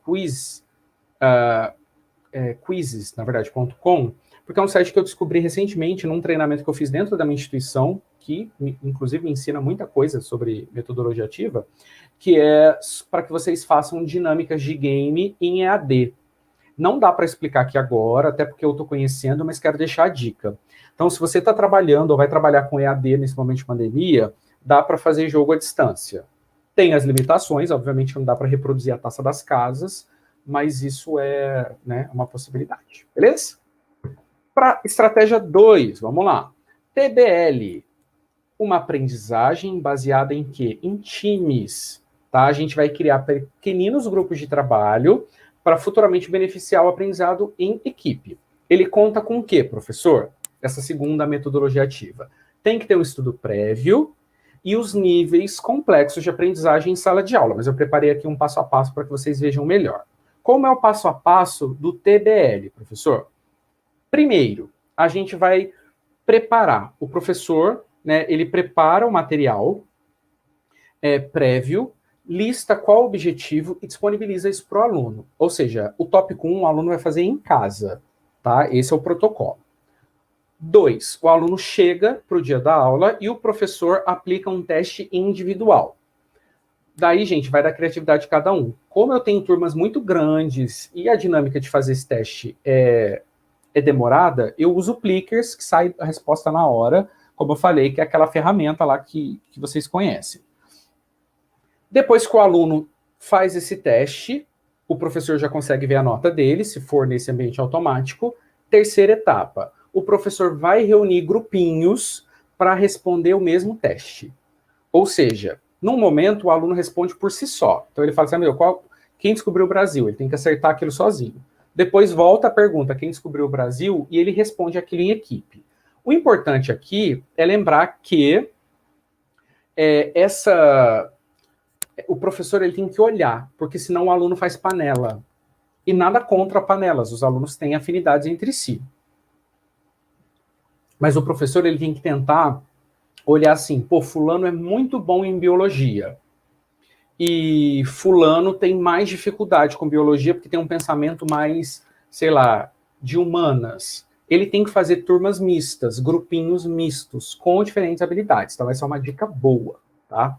quizzes, na verdade, .com, porque é um site que eu descobri recentemente num treinamento que eu fiz dentro da minha instituição, que inclusive me ensina muita coisa sobre metodologia ativa, que é para que vocês façam dinâmicas de game em EAD. Não dá para explicar aqui agora, até porque eu estou conhecendo, mas quero deixar a dica. Então, se você está trabalhando ou vai trabalhar com EAD nesse momento de pandemia, dá para fazer jogo à distância. Tem as limitações, obviamente não dá para reproduzir a Taça das Casas, mas isso é, né, uma possibilidade. Beleza? Para estratégia 2, vamos lá. TBL, uma aprendizagem baseada em quê? Em times. Tá? A gente vai criar pequeninos grupos de trabalho para futuramente beneficiar o aprendizado em equipe. Ele conta com o quê, professor? Essa segunda metodologia ativa. Tem que ter um estudo prévio e os níveis complexos de aprendizagem em sala de aula. Mas eu preparei aqui um passo a passo para que vocês vejam melhor. Como é o passo a passo do TBL, professor? Primeiro, a gente vai preparar. O professor, né, ele prepara o material prévio, lista qual o objetivo e disponibiliza isso para o aluno. Ou seja, o tópico 1 o aluno vai fazer em casa, tá? Esse é o protocolo. 2, o aluno chega para o dia da aula e o professor aplica um teste individual. Daí, gente, vai da criatividade de cada um. Como eu tenho turmas muito grandes e a dinâmica de fazer esse teste é demorada, eu uso o Plickers, que sai a resposta na hora, como eu falei, que é aquela ferramenta lá que vocês conhecem. Depois que o aluno faz esse teste, o professor já consegue ver a nota dele, se for nesse ambiente automático. Terceira etapa, o professor vai reunir grupinhos para responder o mesmo teste. Ou seja, num momento o aluno responde por si só. Então ele fala assim, quem descobriu o Brasil? Ele tem que acertar aquilo sozinho. Depois volta a pergunta, quem descobriu o Brasil? E ele responde aquilo em equipe. O importante aqui é lembrar que o professor ele tem que olhar, porque senão o aluno faz panela. E nada contra panelas, os alunos têm afinidades entre si. Mas o professor ele tem que tentar olhar assim, fulano é muito bom em biologia. E fulano tem mais dificuldade com biologia porque tem um pensamento mais, sei lá, de humanas. Ele tem que fazer turmas mistas, grupinhos mistos, com diferentes habilidades. Então essa é uma dica boa, tá?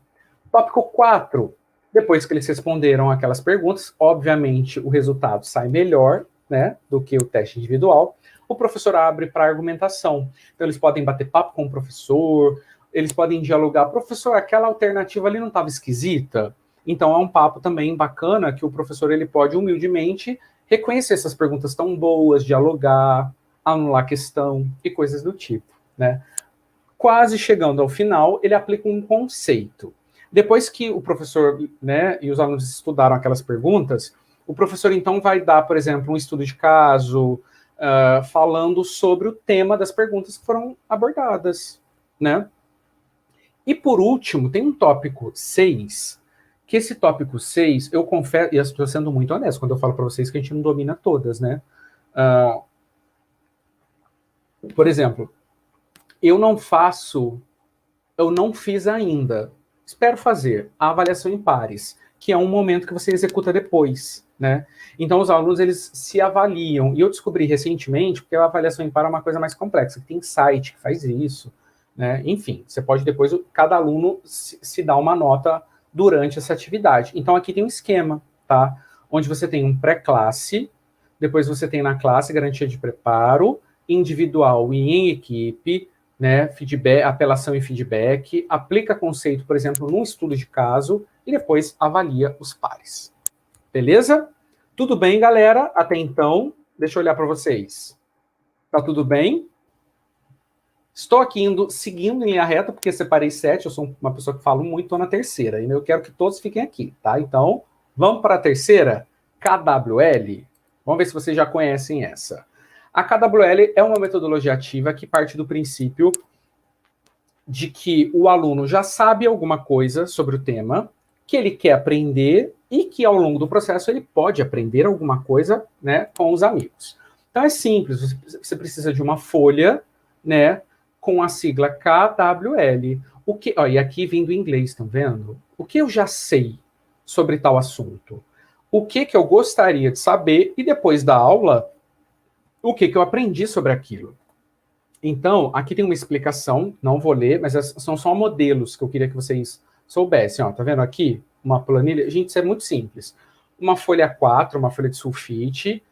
Tópico 4. Depois que eles responderam aquelas perguntas, obviamente o resultado sai melhor, né, do que o teste individual. O professor abre para argumentação. Então eles podem bater papo com o professor, eles podem dialogar. Professor, aquela alternativa ali não estava esquisita? Então é um papo também bacana que o professor ele pode humildemente reconhecer essas perguntas tão boas, dialogar, anular a questão e coisas do tipo, né? Quase chegando ao final, ele aplica um conceito. Depois que o professor, né, e os alunos estudaram aquelas perguntas, o professor então vai dar, por exemplo, um estudo de caso, falando sobre o tema das perguntas que foram abordadas, né? E por último, tem um tópico 6, que esse tópico 6, eu confesso, e eu estou sendo muito honesto quando eu falo para vocês que a gente não domina todas, né? Por exemplo, eu não fiz ainda, espero fazer, a avaliação em pares, que é um momento que você executa depois, né? Então, os alunos, eles se avaliam, e eu descobri recentemente, porque a avaliação em par é uma coisa mais complexa, que tem site que faz isso, né? Enfim, você pode depois, cada aluno se dar uma nota durante essa atividade. Então, aqui tem um esquema, tá? Onde você tem um pré-classe, depois você tem na classe garantia de preparo, individual e em equipe, né, feedback, apelação e feedback, aplica conceito, por exemplo, num estudo de caso, e depois avalia os pares. Beleza? Tudo bem, galera? Até então, deixa eu olhar para vocês. Tá tudo bem? Estou aqui seguindo em linha reta, porque separei 7, eu sou uma pessoa que falo muito, estou na terceira, e eu quero que todos fiquem aqui, tá? Então, vamos para a terceira? KWL? Vamos ver se vocês já conhecem essa. A KWL é uma metodologia ativa que parte do princípio de que o aluno já sabe alguma coisa sobre o tema, que ele quer aprender e que ao longo do processo ele pode aprender alguma coisa, né, com os amigos. Então é simples, você precisa de uma folha, né, com a sigla KWL. E aqui vindo em inglês, estão vendo? O que eu já sei sobre tal assunto? O que eu gostaria de saber e depois da aula, o que eu aprendi sobre aquilo. Então, aqui tem uma explicação, não vou ler, mas são só modelos que eu queria que vocês soubessem. Ó, tá vendo aqui? Uma planilha. Gente, isso é muito simples. Uma folha 4, uma folha de sulfite,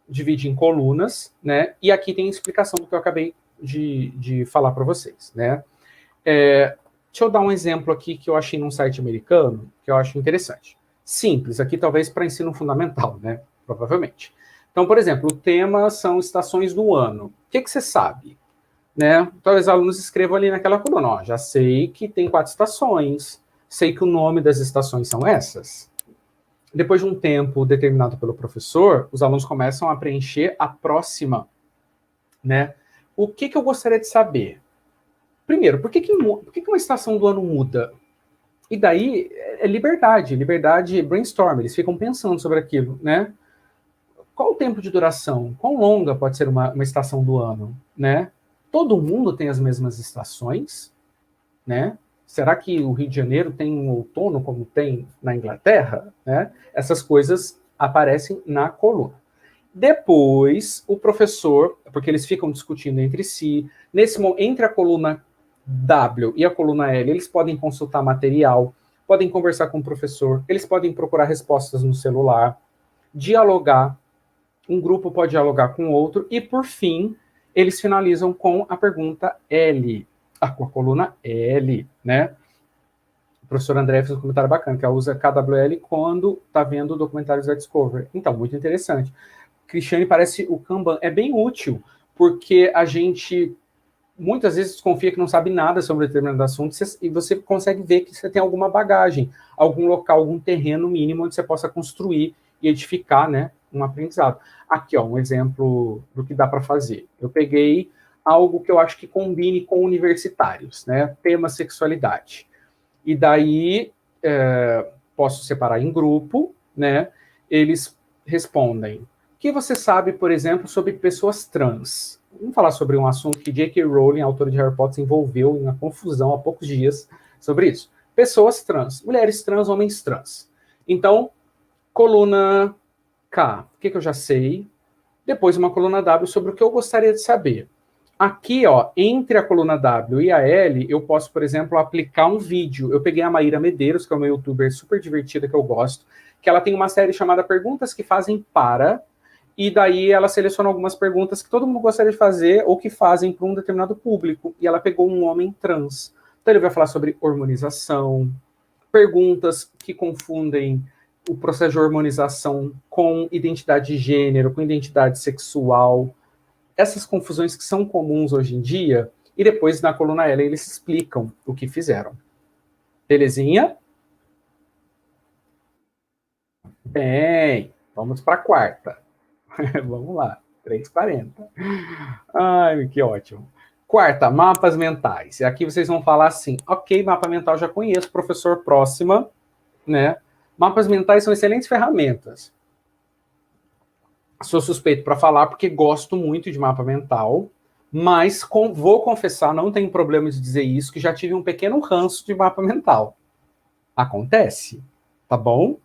divide em colunas, né? E aqui tem a explicação do que eu acabei de falar para vocês, né? Deixa eu dar um exemplo aqui que eu achei num site americano, que eu acho interessante. Simples, aqui talvez para ensino fundamental, né? Provavelmente. Então, por exemplo, o tema são estações do ano. O que você sabe? Né? Talvez os alunos escrevam ali naquela coluna, ó, já sei que tem 4 estações, sei que o nome das estações são essas. Depois de um tempo determinado pelo professor, os alunos começam a preencher a próxima, né? O que eu gostaria de saber? Primeiro, por que uma estação do ano muda? E daí é liberdade brainstorm, eles ficam pensando sobre aquilo, né? Qual o tempo de duração? Quão longa pode ser uma estação do ano, né? Todo mundo tem as mesmas estações, né? Será que o Rio de Janeiro tem um outono como tem na Inglaterra, né? Essas coisas aparecem na coluna. Depois, o professor, porque eles ficam discutindo entre si, entre a coluna W e a coluna L, eles podem consultar material, podem conversar com o professor, eles podem procurar respostas no celular, dialogar, um grupo pode dialogar com o outro, e por fim, eles finalizam com a pergunta L, com a coluna L, né? O professor André fez um comentário bacana, que ela usa KWL quando está vendo documentários da Discovery. Então, muito interessante. Cristiane, parece o Kanban, é bem útil, porque a gente muitas vezes desconfia que não sabe nada sobre determinado assunto e você consegue ver que você tem alguma bagagem, algum local, algum terreno mínimo onde você possa construir e edificar, né, um aprendizado. Aqui, ó, um exemplo do que dá para fazer. Eu peguei algo que eu acho que combine com universitários, né, tema sexualidade. E daí, posso separar em grupo, né, eles respondem: o que você sabe, por exemplo, sobre pessoas trans? Vamos falar sobre um assunto que J.K. Rowling, autora de Harry Potter, se envolveu em uma confusão há poucos dias sobre isso. Pessoas trans, mulheres trans, homens trans. Então, coluna K, o que eu já sei? Depois uma coluna W sobre o que eu gostaria de saber. Aqui, ó, entre a coluna W e a L, eu posso, por exemplo, aplicar um vídeo. Eu peguei a Maíra Medeiros, que é uma youtuber super divertida que eu gosto, que ela tem uma série chamada Perguntas que Fazem Para, e daí ela seleciona algumas perguntas que todo mundo gostaria de fazer ou que fazem para um determinado público, e ela pegou um homem trans. Então ele vai falar sobre hormonização, perguntas que confundem o processo de hormonização com identidade de gênero, com identidade sexual, essas confusões que são comuns hoje em dia, e depois na coluna L eles explicam o que fizeram. Belezinha? Bem, vamos para a quarta. Vamos lá, 3h40. Ai, que ótimo. Quarta, mapas mentais. E aqui vocês vão falar assim: ok, mapa mental já conheço, professor, próxima, né? Mapas mentais são excelentes ferramentas. Sou suspeito para falar porque gosto muito de mapa mental, mas vou confessar, não tenho problema de dizer isso, que já tive um pequeno ranço de mapa mental. Acontece, tá bom?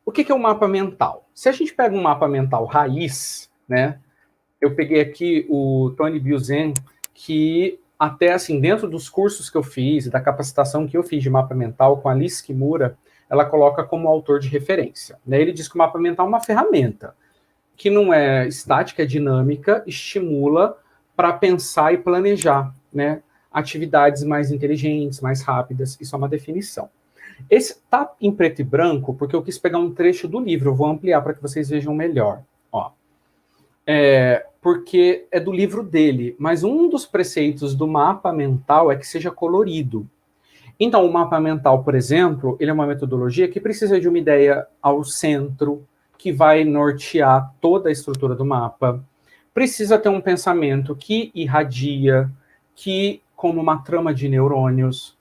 O que é um mapa mental? Se a gente pega um mapa mental raiz, né? Eu peguei aqui o Tony Buzan, que até assim, dentro dos cursos que eu fiz, da capacitação que eu fiz de mapa mental com a Alice Kimura, ela coloca como autor de referência. Né? Ele diz que o mapa mental é uma ferramenta que não é estática, é dinâmica, estimula para pensar e planejar, né? Atividades mais inteligentes, mais rápidas. Isso é uma definição. Esse tá em preto e branco porque eu quis pegar um trecho do livro. Eu vou ampliar para que vocês vejam melhor. Ó. Porque é do livro dele, mas um dos preceitos do mapa mental é que seja colorido. Então, o mapa mental, por exemplo, ele é uma metodologia que precisa de uma ideia ao centro, que vai nortear toda a estrutura do mapa. Precisa ter um pensamento que irradia, que, como uma trama de neurônios,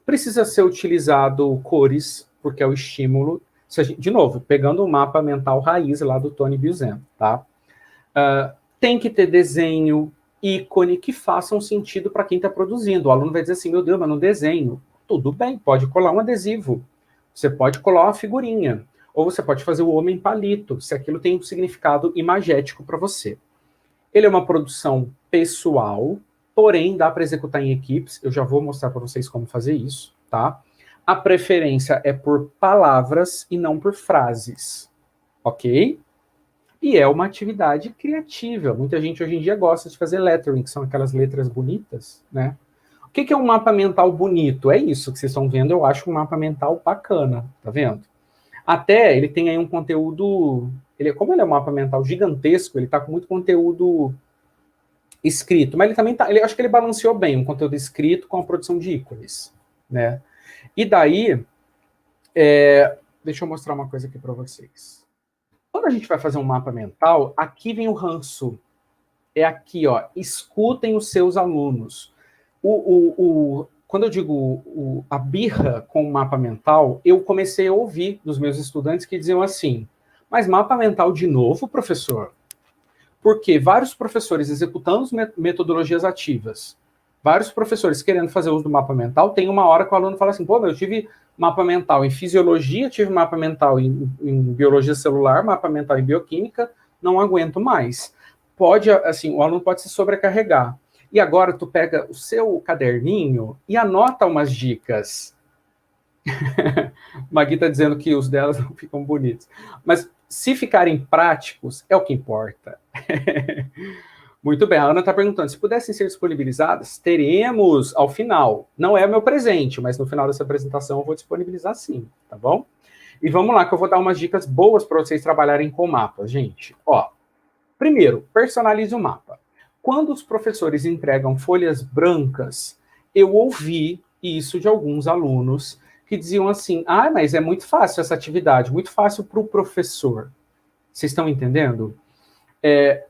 precisa ser utilizado cores, porque é o estímulo. De novo, pegando o mapa mental raiz lá do Tony Buzan, tá? Tem que ter desenho, ícone que façam sentido para quem está produzindo. O aluno vai dizer assim: meu Deus, mas no desenho. Tudo bem, pode colar um adesivo, você pode colar uma figurinha, ou você pode fazer o homem palito, se aquilo tem um significado imagético para você. Ele é uma produção pessoal, porém dá para executar em equipes. Eu já vou mostrar para vocês como fazer isso, tá? A preferência é por palavras e não por frases, ok? E é uma atividade criativa. Muita gente hoje em dia gosta de fazer lettering, que são aquelas letras bonitas, né? O que é um mapa mental bonito? É isso que vocês estão vendo, eu acho um mapa mental bacana, tá vendo? Até ele tem aí um conteúdo, como ele é um mapa mental gigantesco, ele tá com muito conteúdo escrito, mas ele também tá, acho que ele balanceou bem um conteúdo escrito com a produção de ícones, né? E daí, deixa eu mostrar uma coisa aqui para vocês. Quando a gente vai fazer um mapa mental, aqui vem o ranço. É aqui, ó, escutem os seus alunos. quando eu digo a birra com o mapa mental, eu comecei a ouvir dos meus estudantes que diziam assim, mas mapa mental de novo, professor? Porque vários professores executando metodologias ativas, vários professores querendo fazer uso do mapa mental, tem uma hora que o aluno fala assim, pô, eu tive mapa mental em fisiologia, tive mapa mental em biologia celular, mapa mental em bioquímica, não aguento mais. Pode, assim, o aluno pode se sobrecarregar. E agora tu pega o seu caderninho e anota umas dicas. Magui está dizendo que os delas não ficam bonitos. Mas se ficarem práticos, é o que importa. Muito bem, a Ana está perguntando, se pudessem ser disponibilizadas, teremos ao final. Não é o meu presente, mas no final dessa apresentação eu vou disponibilizar sim, tá bom? E vamos lá, que eu vou dar umas dicas boas para vocês trabalharem com mapas, gente. Ó, primeiro, personalize o mapa. Quando os professores entregam folhas brancas, eu ouvi isso de alguns alunos que diziam assim, ah, mas é muito fácil essa atividade, muito fácil para o professor. Vocês estão entendendo?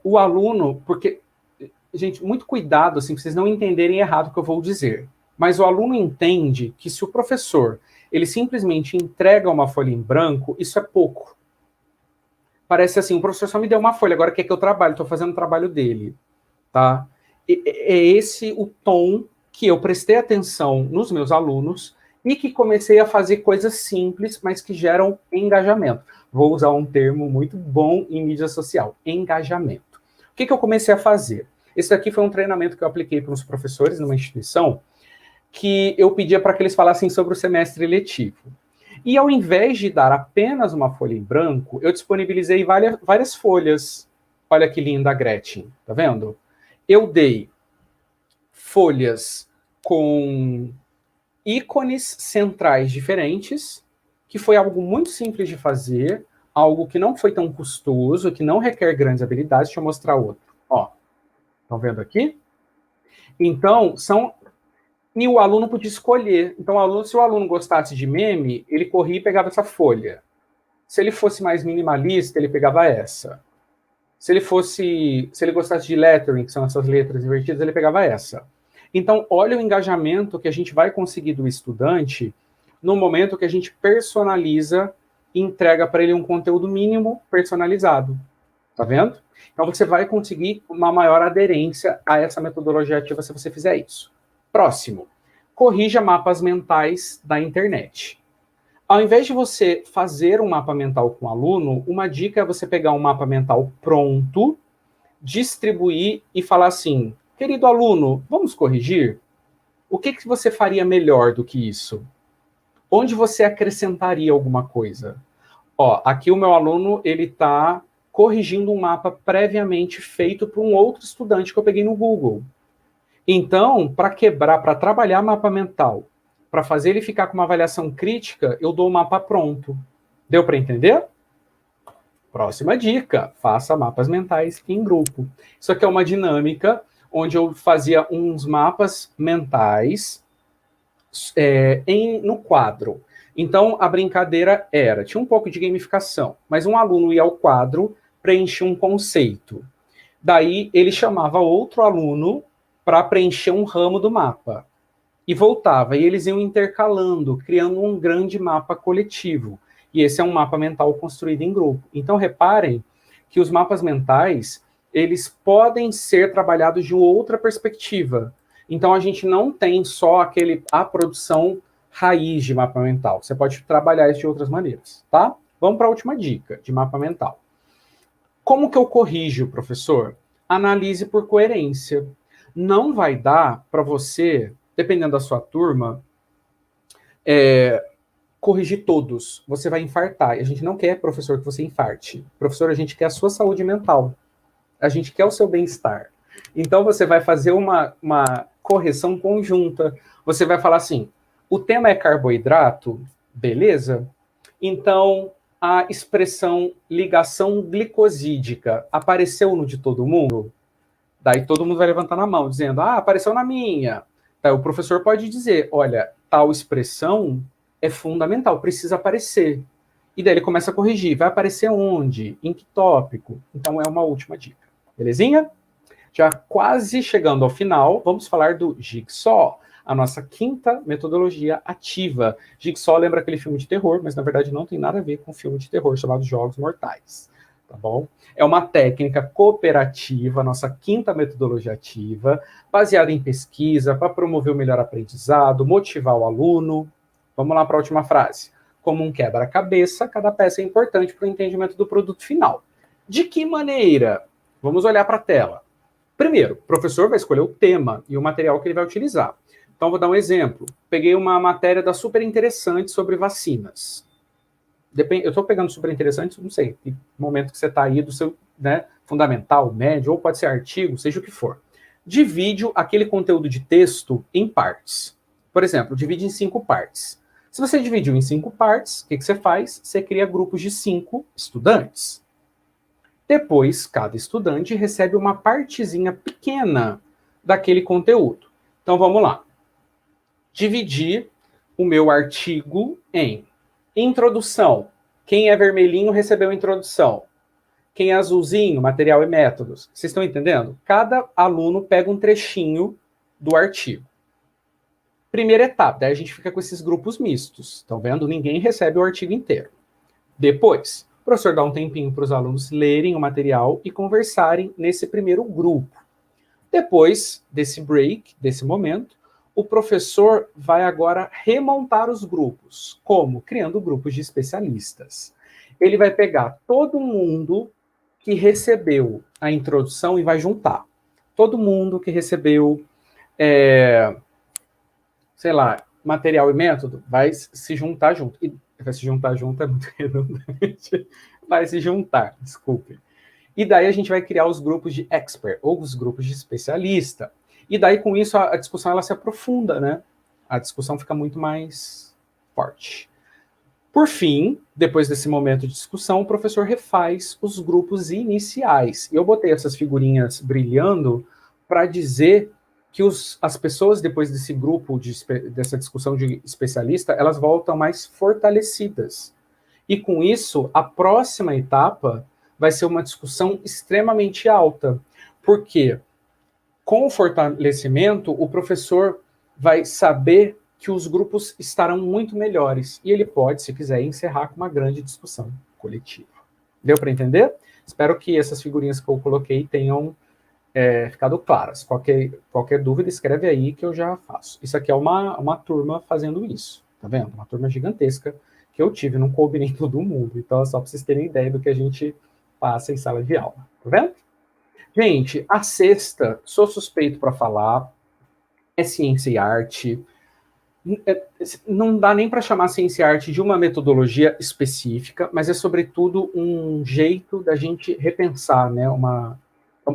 O aluno, porque, gente, muito cuidado, assim, para vocês não entenderem errado o que eu vou dizer. Mas o aluno entende que se o professor, ele simplesmente entrega uma folha em branco, isso é pouco. Parece assim, o professor só me deu uma folha, agora quer que eu trabalhe, estou fazendo o trabalho dele. Tá? É esse o tom que eu prestei atenção nos meus alunos e que comecei a fazer coisas simples, mas que geram engajamento. Vou usar um termo muito bom em mídia social, engajamento. O que eu comecei a fazer? Esse daqui foi um treinamento que eu apliquei para uns professores numa instituição, que eu pedia para que eles falassem sobre o semestre letivo. E ao invés de dar apenas uma folha em branco, eu disponibilizei várias folhas. Olha que linda a Gretchen, tá vendo? Eu dei folhas com ícones centrais diferentes, que foi algo muito simples de fazer, algo que não foi tão custoso, que não requer grandes habilidades. Deixa eu mostrar outro. Ó, estão vendo aqui? Então, e o aluno podia escolher. Então, se o aluno gostasse de meme, ele corria e pegava essa folha. Se ele fosse mais minimalista, ele pegava essa. Se ele gostasse de lettering, que são essas letras invertidas, ele pegava essa. Então, olha o engajamento que a gente vai conseguir do estudante no momento que a gente personaliza e entrega para ele um conteúdo mínimo personalizado. Tá vendo? Então, você vai conseguir uma maior aderência a essa metodologia ativa se você fizer isso. Próximo. Corrija mapas mentais da internet. Ao invés de você fazer um mapa mental com o aluno, uma dica é você pegar um mapa mental pronto, distribuir e falar assim, querido aluno, vamos corrigir? O que você faria melhor do que isso? Onde você acrescentaria alguma coisa? Ó, aqui o meu aluno, ele está corrigindo um mapa previamente feito por um outro estudante que eu peguei no Google. Então, para trabalhar mapa mental, para fazer ele ficar com uma avaliação crítica, eu dou o mapa pronto. Deu para entender? Próxima dica, faça mapas mentais em grupo. Isso aqui é uma dinâmica onde eu fazia uns mapas mentais no quadro. Então, a brincadeira tinha um pouco de gamificação, mas um aluno ia ao quadro, preenchia um conceito. Daí, ele chamava outro aluno para preencher um ramo do mapa. E voltava, e eles iam intercalando, criando um grande mapa coletivo. E esse é um mapa mental construído em grupo. Então, reparem que os mapas mentais, eles podem ser trabalhados de outra perspectiva. Então, a gente não tem só a produção raiz de mapa mental. Você pode trabalhar isso de outras maneiras, tá? Vamos para a última dica de mapa mental. Como que eu corrijo, professor? Analise por coerência. Não vai dar para você, dependendo da sua turma, corrigir todos. Você vai infartar. E a gente não quer, professor, que você infarte. Professor, a gente quer a sua saúde mental. A gente quer o seu bem-estar. Então, você vai fazer uma correção conjunta. Você vai falar assim, o tema é carboidrato, beleza? Então, a expressão ligação glicosídica apareceu no de todo mundo? Daí todo mundo vai levantar na mão, dizendo, apareceu na minha. Daí o professor pode dizer, olha, tal expressão é fundamental, precisa aparecer. E daí ele começa a corrigir, vai aparecer onde? Em que tópico? Então é uma última dica. Belezinha? Já quase chegando ao final, vamos falar do Jigsaw. a nossa quinta metodologia ativa. Jigsaw lembra aquele filme de terror, mas na verdade não tem nada a ver com um filme de terror chamado Jogos Mortais, tá bom? É uma técnica cooperativa, nossa quinta metodologia ativa, baseada em pesquisa, para promover o melhor aprendizado, motivar o aluno. Vamos lá para a última frase. Como um quebra-cabeça, cada peça é importante para o entendimento do produto final. De que maneira? Vamos olhar para a tela. Primeiro, o professor vai escolher o tema e o material que ele vai utilizar. Então, vou dar um exemplo. Peguei uma matéria da Super Interessante sobre vacinas. Eu estou pegando Super Interessante, não sei, que momento que você está aí do seu, né, fundamental, médio, ou pode ser artigo, seja o que for. Divide aquele conteúdo de texto em partes. Por exemplo, divide em 5 partes. Se você dividiu em 5 partes, o que você faz? Você cria grupos de 5 estudantes. Depois, cada estudante recebe uma partezinha pequena daquele conteúdo. Então, vamos lá. Dividir o meu artigo em introdução. Quem é vermelhinho recebeu introdução. Quem é azulzinho, material e métodos. Vocês estão entendendo? Cada aluno pega um trechinho do artigo. Primeira etapa, daí a gente fica com esses grupos mistos. Estão vendo? Ninguém recebe o artigo inteiro. Depois, o professor dá um tempinho para os alunos lerem o material e conversarem nesse primeiro grupo. Depois desse break, desse momento, o professor vai agora remontar os grupos. Como? Criando grupos de especialistas. Ele vai pegar todo mundo que recebeu a introdução e vai juntar. Todo mundo que recebeu, sei lá, material e método, vai se juntar junto. E vai se juntar junto é muito redundante. Vai se juntar, desculpe. E daí a gente vai criar os grupos de expert, ou os grupos de especialista. E daí, com isso, a discussão ela se aprofunda, né? A discussão fica muito mais forte. Por fim, depois desse momento de discussão, o professor refaz os grupos iniciais. E eu botei essas figurinhas brilhando para dizer que as pessoas, depois desse grupo, dessa discussão de especialista, elas voltam mais fortalecidas. E com isso, a próxima etapa vai ser uma discussão extremamente alta. Por quê? Com o fortalecimento, o professor vai saber que os grupos estarão muito melhores. E ele pode, se quiser, encerrar com uma grande discussão coletiva. Deu para entender? Espero que essas figurinhas que eu coloquei tenham ficado claras. Qualquer dúvida, escreve aí que eu já faço. Isso aqui é uma turma fazendo isso. Tá vendo? Uma turma gigantesca que eu tive, não coube nem todo mundo. Então, é só para vocês terem ideia do que a gente passa em sala de aula. Tá vendo? Gente, a sexta, sou suspeito para falar, é ciência e arte. Não dá nem para chamar ciência e arte de uma metodologia específica, mas é, sobretudo, um jeito da gente repensar, né?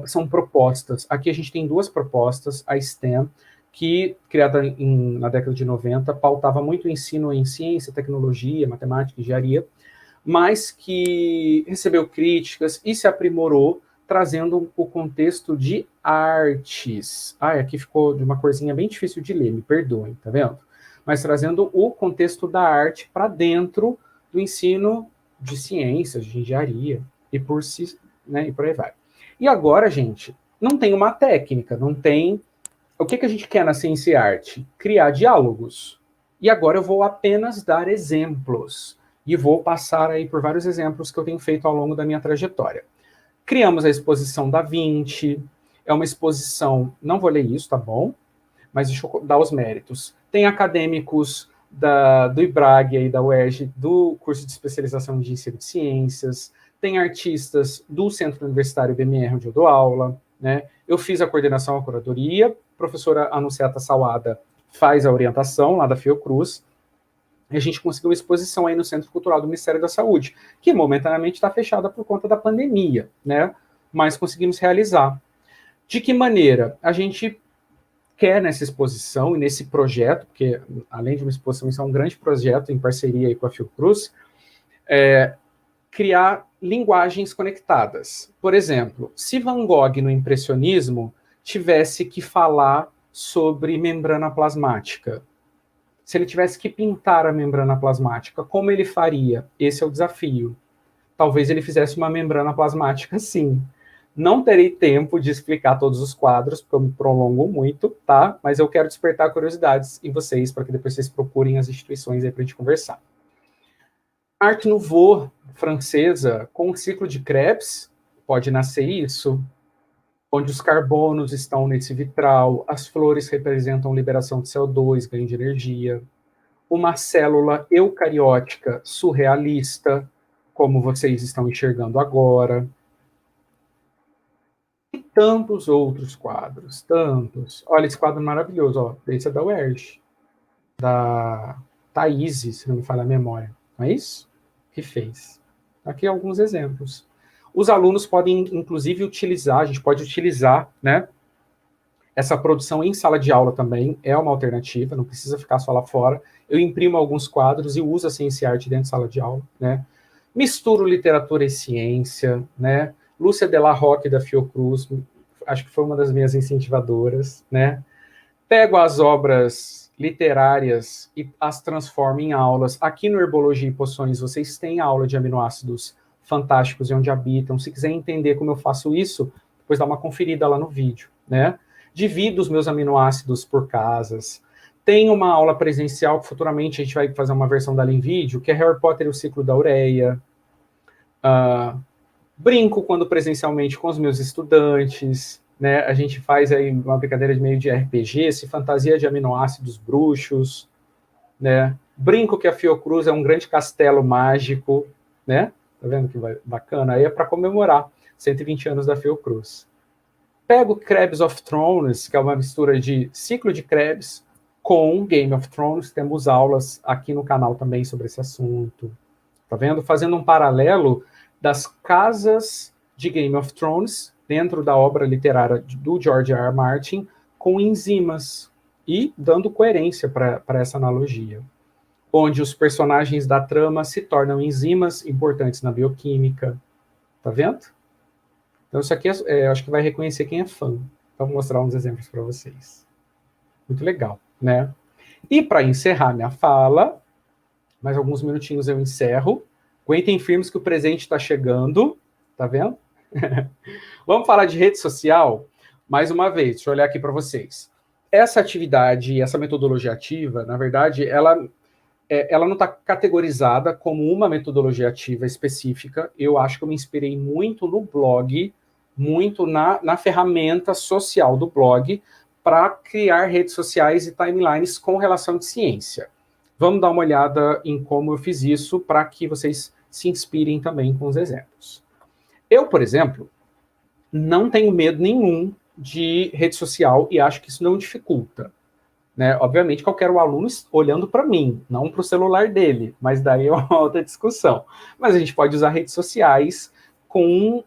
São propostas. Aqui a gente tem 2 propostas, a STEM, que, criada na década de 90, pautava muito o ensino em ciência, tecnologia, matemática, engenharia, mas que recebeu críticas e se aprimorou, trazendo o contexto de artes. Aqui ficou de uma corzinha bem difícil de ler, me perdoem, tá vendo? Mas trazendo o contexto da arte para dentro do ensino de ciências, de engenharia, e por aí vai. E agora, gente, não tem uma técnica, não tem... O que a gente quer na ciência e arte? Criar diálogos. E agora eu vou apenas dar exemplos. E vou passar aí por vários exemplos que eu tenho feito ao longo da minha trajetória. Criamos a exposição da Vinci, é uma exposição, não vou ler isso, tá bom? Mas deixa eu dar os méritos. Tem acadêmicos do IBRAG e da UERJ, do curso de especialização de ensino de ciências, tem artistas do Centro Universitário BMR, onde eu dou aula, né? Eu fiz a coordenação, a curadoria, a professora Anunciata Sawada faz a orientação lá da Fiocruz, e a gente conseguiu uma exposição aí no Centro Cultural do Ministério da Saúde, que momentaneamente está fechada por conta da pandemia, né? Mas conseguimos realizar. De que maneira? A gente quer nessa exposição e nesse projeto, porque além de uma exposição, isso é um grande projeto em parceria aí com a Fiocruz, criar linguagens conectadas. Por exemplo, se Van Gogh no impressionismo tivesse que falar sobre membrana plasmática, se ele tivesse que pintar a membrana plasmática, como ele faria? Esse é o desafio. Talvez ele fizesse uma membrana plasmática, sim. Não terei tempo de explicar todos os quadros, porque eu me prolongo muito, tá? Mas eu quero despertar curiosidades em vocês, para que depois vocês procurem as instituições aí para a gente conversar. Arte Nouveau francesa, com o ciclo de Krebs, pode nascer isso, onde os carbonos estão nesse vitral, as flores representam liberação de CO2, ganho de energia, uma célula eucariótica surrealista, como vocês estão enxergando agora, e tantos outros quadros, tantos. Olha esse quadro maravilhoso, ó, esse é da UERJ, da Thaís, se não me falha a memória, não é isso? Que fez. Aqui alguns exemplos. Os alunos podem, inclusive, utilizar, a gente pode utilizar, né, essa produção em sala de aula também, é uma alternativa, não precisa ficar só lá fora. Eu imprimo alguns quadros e uso a Ciência e Arte dentro de sala de aula, né? Misturo literatura e ciência, né? Lúcia Della Rocque, da Fiocruz, acho que foi uma das minhas incentivadoras, né? Pego as obras literárias e as transformo em aulas. Aqui no Herbologia e Poções, vocês têm aula de aminoácidos fantásticos e onde habitam. Se quiser entender como eu faço isso, depois dá uma conferida lá no vídeo, né? Divido os meus aminoácidos por casas. Tem uma aula presencial que futuramente a gente vai fazer uma versão dela em vídeo, que é Harry Potter e o Ciclo da Ureia. Brinco quando presencialmente com os meus estudantes, né? A gente faz aí uma brincadeira de meio de RPG, se fantasia de aminoácidos bruxos, né? Brinco que a Fiocruz é um grande castelo mágico, né? Tá vendo que bacana? Aí é para comemorar 120 anos da Fiocruz. Pego Krebs of Thrones, que é uma mistura de ciclo de Krebs com Game of Thrones. Temos aulas aqui no canal também sobre esse assunto. Tá vendo? Fazendo um paralelo das casas de Game of Thrones dentro da obra literária do George R. R. Martin com enzimas e dando coerência para essa analogia. Onde os personagens da trama se tornam enzimas importantes na bioquímica. Tá vendo? Então, isso aqui acho que vai reconhecer quem é fã. Então, vou mostrar uns exemplos para vocês. Muito legal, né? E para encerrar minha fala, mais alguns minutinhos eu encerro. Aguentem firmes que o presente está chegando. Tá vendo? Vamos falar de rede social? Mais uma vez, deixa eu olhar aqui para vocês. Essa atividade, essa metodologia ativa, na verdade, ela não está categorizada como uma metodologia ativa específica. Eu acho que eu me inspirei muito no blog, muito na ferramenta social do blog, para criar redes sociais e timelines com relação de ciência. Vamos dar uma olhada em como eu fiz isso, para que vocês se inspirem também com os exemplos. Eu, por exemplo, não tenho medo nenhum de rede social e acho que isso não dificulta. Né? Obviamente que eu quero o aluno olhando para mim, não para o celular dele, mas daí é uma outra discussão. Mas a gente pode usar redes sociais com,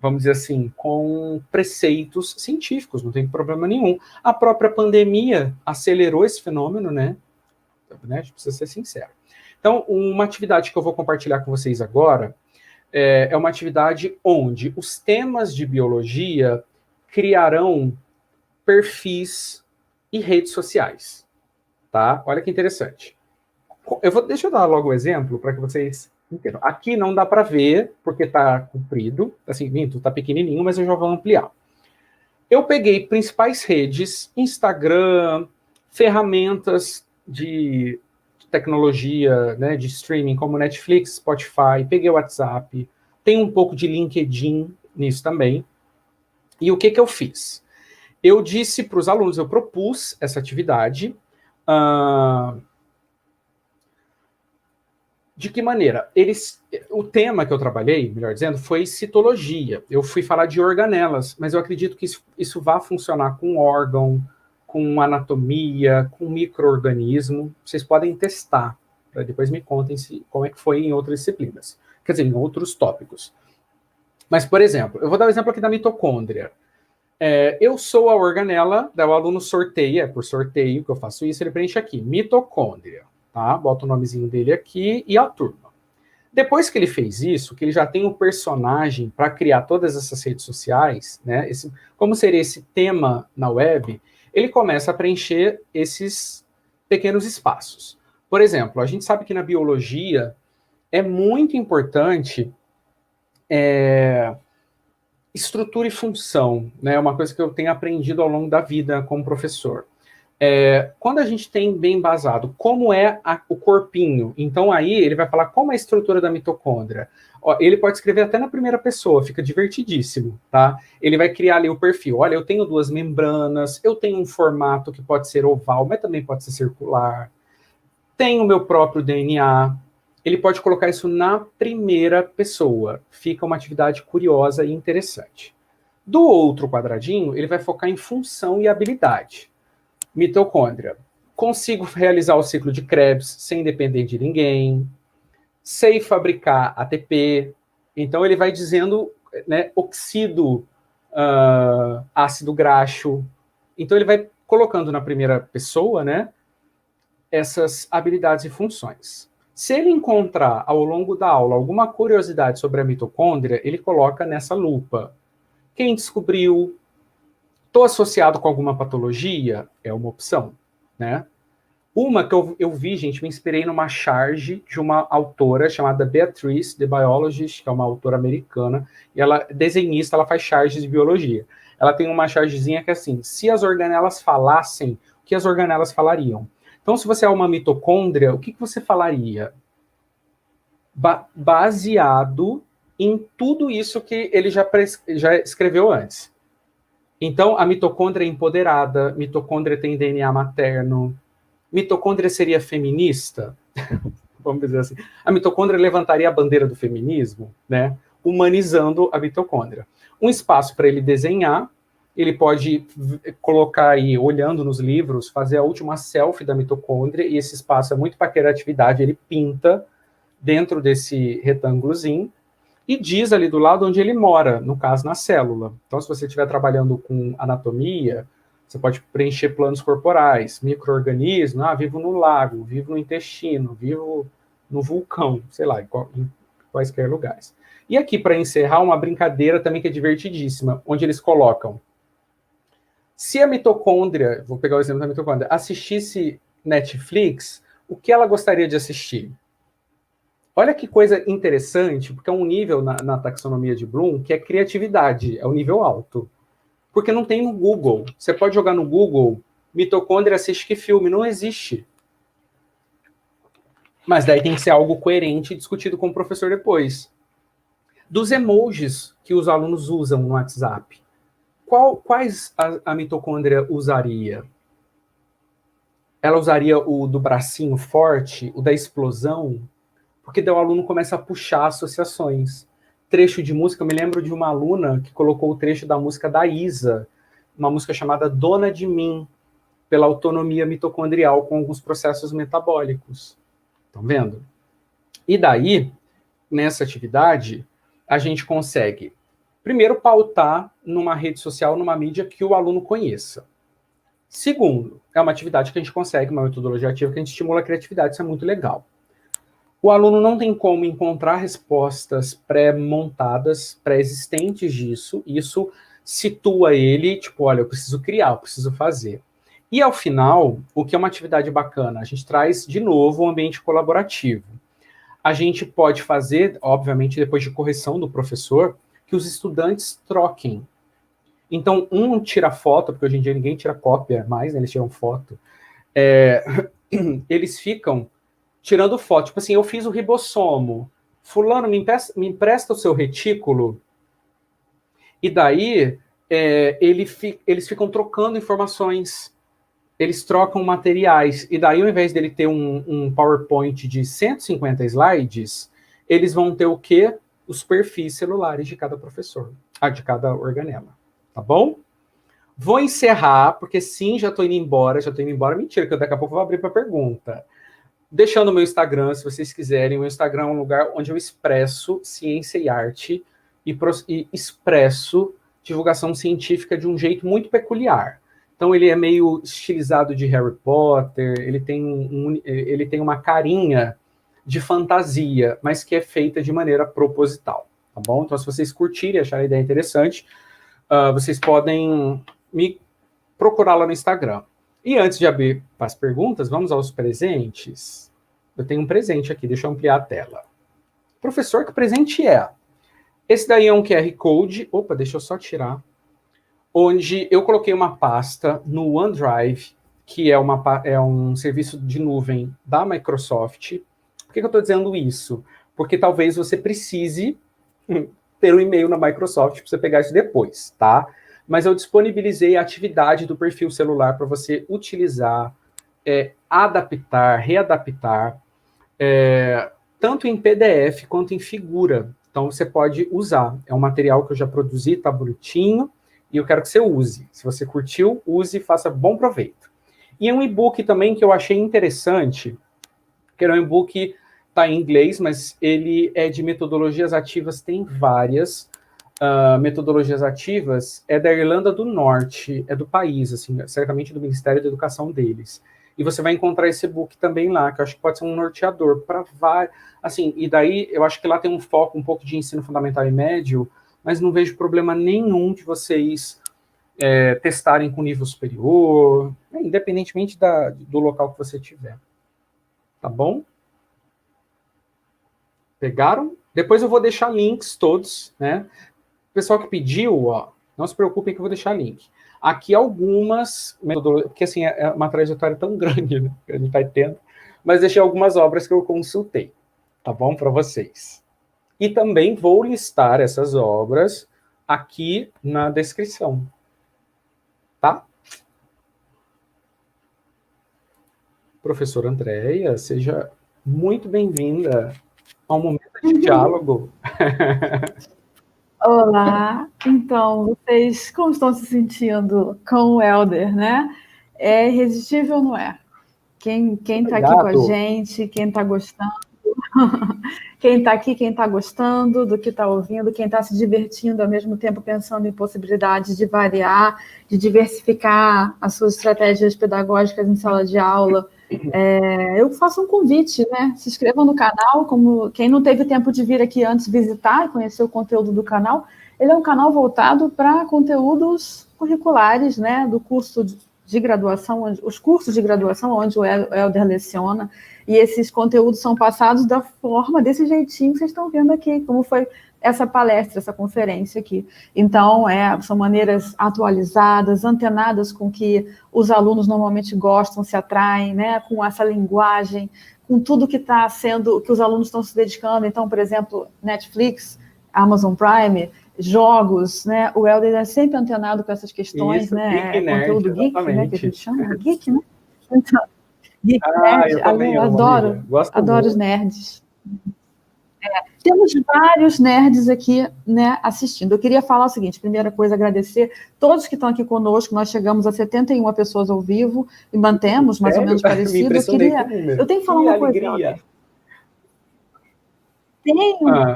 vamos dizer assim, com preceitos científicos, não tem problema nenhum. A própria pandemia acelerou esse fenômeno, né? A gente precisa ser sincero. Então, uma atividade que eu vou compartilhar com vocês agora é uma atividade onde os temas de biologia criarão perfis e redes sociais, tá? Olha que interessante. Deixa eu dar logo o exemplo para que vocês entendam. Aqui não dá para ver, porque está comprido, assim, está pequenininho, mas eu já vou ampliar. Eu peguei principais redes, Instagram, ferramentas de tecnologia, né, de streaming, como Netflix, Spotify, peguei o WhatsApp, tem um pouco de LinkedIn nisso também. E o que eu fiz? Eu disse para os alunos, eu propus essa atividade. De que maneira? O tema que eu trabalhei, melhor dizendo, foi citologia. Eu fui falar de organelas, mas eu acredito que isso vai funcionar com órgão, com anatomia, com micro-organismo. Vocês podem testar, para depois me contem como é que foi em outras disciplinas. Quer dizer, em outros tópicos. Mas, por exemplo, eu vou dar o exemplo aqui da mitocôndria. Eu sou a organela, daí o aluno sorteia, por sorteio que eu faço isso, ele preenche aqui, mitocôndria, tá? Bota o nomezinho dele aqui e a turma. Depois que ele fez isso, que ele já tem um personagem para criar todas essas redes sociais, né? Como seria esse tema na web, ele começa a preencher esses pequenos espaços. Por exemplo, a gente sabe que na biologia é muito importante Estrutura e função, né? É uma coisa que eu tenho aprendido ao longo da vida como professor. Quando a gente tem bem embasado como é o corpinho, então aí ele vai falar como é a estrutura da mitocôndria. Ó, ele pode escrever até na primeira pessoa, fica divertidíssimo, tá? Ele vai criar ali o perfil. Olha, eu tenho 2 membranas, eu tenho um formato que pode ser oval, mas também pode ser circular. Tenho o meu próprio DNA. Ele pode colocar isso na primeira pessoa. Fica uma atividade curiosa e interessante. Do outro quadradinho, ele vai focar em função e habilidade. Mitocôndria. Consigo realizar o ciclo de Krebs sem depender de ninguém. Sei fabricar ATP. Então, ele vai dizendo, né, oxido ácido graxo. Então, ele vai colocando na primeira pessoa, né, essas habilidades e funções. Se ele encontrar, ao longo da aula, alguma curiosidade sobre a mitocôndria, ele coloca nessa lupa. Quem descobriu? Estou associado com alguma patologia? É uma opção, né? Uma que eu vi, gente, me inspirei numa charge de uma autora chamada Beatrice, The Biologist, que é uma autora americana, e ela é desenhista, ela faz charges de biologia. Ela tem uma chargezinha que é assim, se as organelas falassem, o que as organelas falariam? Então, se você é uma mitocôndria, o que você falaria? Baseado em tudo isso que ele já escreveu antes. Então, a mitocôndria é empoderada, mitocôndria tem DNA materno, mitocôndria seria feminista? Vamos dizer assim. A mitocôndria levantaria a bandeira do feminismo, né? Humanizando a mitocôndria. Um espaço para ele desenhar, ele pode colocar aí, olhando nos livros, fazer a última selfie da mitocôndria, e esse espaço é muito para criatividade, ele pinta dentro desse retângulozinho, e diz ali do lado onde ele mora, no caso, na célula. Então, se você estiver trabalhando com anatomia, você pode preencher planos corporais, micro-organismo, vivo no lago, vivo no intestino, vivo no vulcão, sei lá, em quaisquer lugares. E aqui, para encerrar, uma brincadeira também que é divertidíssima, onde eles colocam, se a mitocôndria, vou pegar o exemplo da mitocôndria, assistisse Netflix, o que ela gostaria de assistir? Olha que coisa interessante, porque é um nível na taxonomia de Bloom que é criatividade, é um nível alto. Porque não tem no Google. Você pode jogar no Google, mitocôndria assiste que filme? Não existe. Mas daí tem que ser algo coerente e discutido com o professor depois. Dos emojis que os alunos usam no WhatsApp, quais a mitocôndria usaria? Ela usaria o do bracinho forte, o da explosão? Porque daí o aluno começa a puxar associações. Trecho de música, eu me lembro de uma aluna que colocou o trecho da música da Isa, uma música chamada Dona de Mim, pela autonomia mitocondrial com alguns processos metabólicos. Estão vendo? E daí, nessa atividade, a gente consegue, primeiro, pautar numa rede social, numa mídia que o aluno conheça. Segundo, é uma atividade que a gente consegue, uma metodologia ativa que a gente estimula a criatividade, isso é muito legal. O aluno não tem como encontrar respostas pré-montadas, pré-existentes disso, e isso situa ele, tipo, olha, eu preciso criar, eu preciso fazer. E ao final, o que é uma atividade bacana? A gente traz, de novo, um ambiente colaborativo. A gente pode fazer, obviamente, depois de correção do professor, que os estudantes troquem. Então, um tira foto, porque hoje em dia ninguém tira cópia mais, né? Eles tiram foto. Eles ficam tirando foto, tipo assim, eu fiz o ribossomo, fulano, me empresta o seu retículo, e daí eles ficam trocando informações, eles trocam materiais, e daí ao invés dele ter um PowerPoint de 150 slides, eles vão ter o quê? Os perfis celulares de cada professor, de cada organela, tá bom? Vou encerrar, porque sim, já estou indo embora, mentira, que daqui a pouco eu vou abrir para pergunta. Deixando o meu Instagram, se vocês quiserem. O meu Instagram é um lugar onde eu expresso ciência e arte e expresso divulgação científica de um jeito muito peculiar. Então, ele é meio estilizado de Harry Potter, ele tem uma carinha de fantasia, mas que é feita de maneira proposital, tá bom? Então, se vocês curtirem e acharem a ideia interessante, vocês podem me procurar lá no Instagram. E antes de abrir para as perguntas, vamos aos presentes. Eu tenho um presente aqui, deixa eu ampliar a tela. Professor, que presente é? Esse daí é um QR Code. Opa, deixa eu só tirar. Onde eu coloquei uma pasta no OneDrive, que é um serviço de nuvem da Microsoft. Por que eu estou dizendo isso? Porque talvez você precise ter um e-mail na Microsoft para você pegar isso depois, tá? Mas eu disponibilizei a atividade do perfil celular para você utilizar, adaptar, readaptar, tanto em PDF quanto em figura. Então você pode usar. É um material que eu já produzi, tá bonitinho, e eu quero que você use. Se você curtiu, use e faça bom proveito. E é um e-book também que eu achei interessante, que era um e-book, tá em inglês, mas ele é de metodologias ativas, tem várias metodologias ativas, é da Irlanda do Norte, é do país, assim, certamente do Ministério da Educação deles. E você vai encontrar esse e-book também lá, que eu acho que pode ser um norteador para vários, assim, e daí eu acho que lá tem um foco um pouco de ensino fundamental e médio, mas não vejo problema nenhum de vocês testarem com nível superior, independentemente do local que você tiver. Tá bom? Pegaram? Depois eu vou deixar links todos, né? O pessoal que pediu, ó, não se preocupem que eu vou deixar link. Aqui algumas metodologias, porque assim, é uma trajetória tão grande, né, que a gente vai tendo, mas deixei algumas obras que eu consultei, tá bom? Para vocês. E também vou listar essas obras aqui na descrição, tá? Professora Andréia, seja muito bem-vinda ao momento de diálogo. Olá, então, vocês como estão se sentindo com o Helder, né? É irresistível ou não é? Quem está aqui com a gente, quem está gostando, quem está aqui, quem está gostando do que está ouvindo, quem está se divertindo, ao mesmo tempo pensando em possibilidades de variar, de diversificar as suas estratégias pedagógicas em sala de aula. Eu faço um convite, né? Se inscrevam no canal, como quem não teve tempo de vir aqui antes visitar e conhecer o conteúdo do canal, ele é um canal voltado para conteúdos curriculares, né? Do curso de graduação, os cursos de graduação onde o Helder leciona, e esses conteúdos são passados da forma, desse jeitinho que vocês estão vendo aqui, como foi essa palestra, essa conferência aqui. Então, são maneiras atualizadas, antenadas com que os alunos normalmente gostam, se atraem, né, com essa linguagem, com tudo que está sendo, que os alunos estão se dedicando. Então, por exemplo, Netflix, Amazon Prime, jogos, né? O Helder é sempre antenado com essas questões, isso, né? Geek Nerd, conteúdo geek, exatamente, né? Que a gente chama geek, né? Então, geek nerd, eu também adoro os nerds. Temos vários nerds aqui, né, assistindo. Eu queria falar o seguinte, primeira coisa, agradecer todos que estão aqui conosco. Nós chegamos a 71 pessoas ao vivo e mantemos mais ou menos parecido. Eu tenho que falar uma coisa.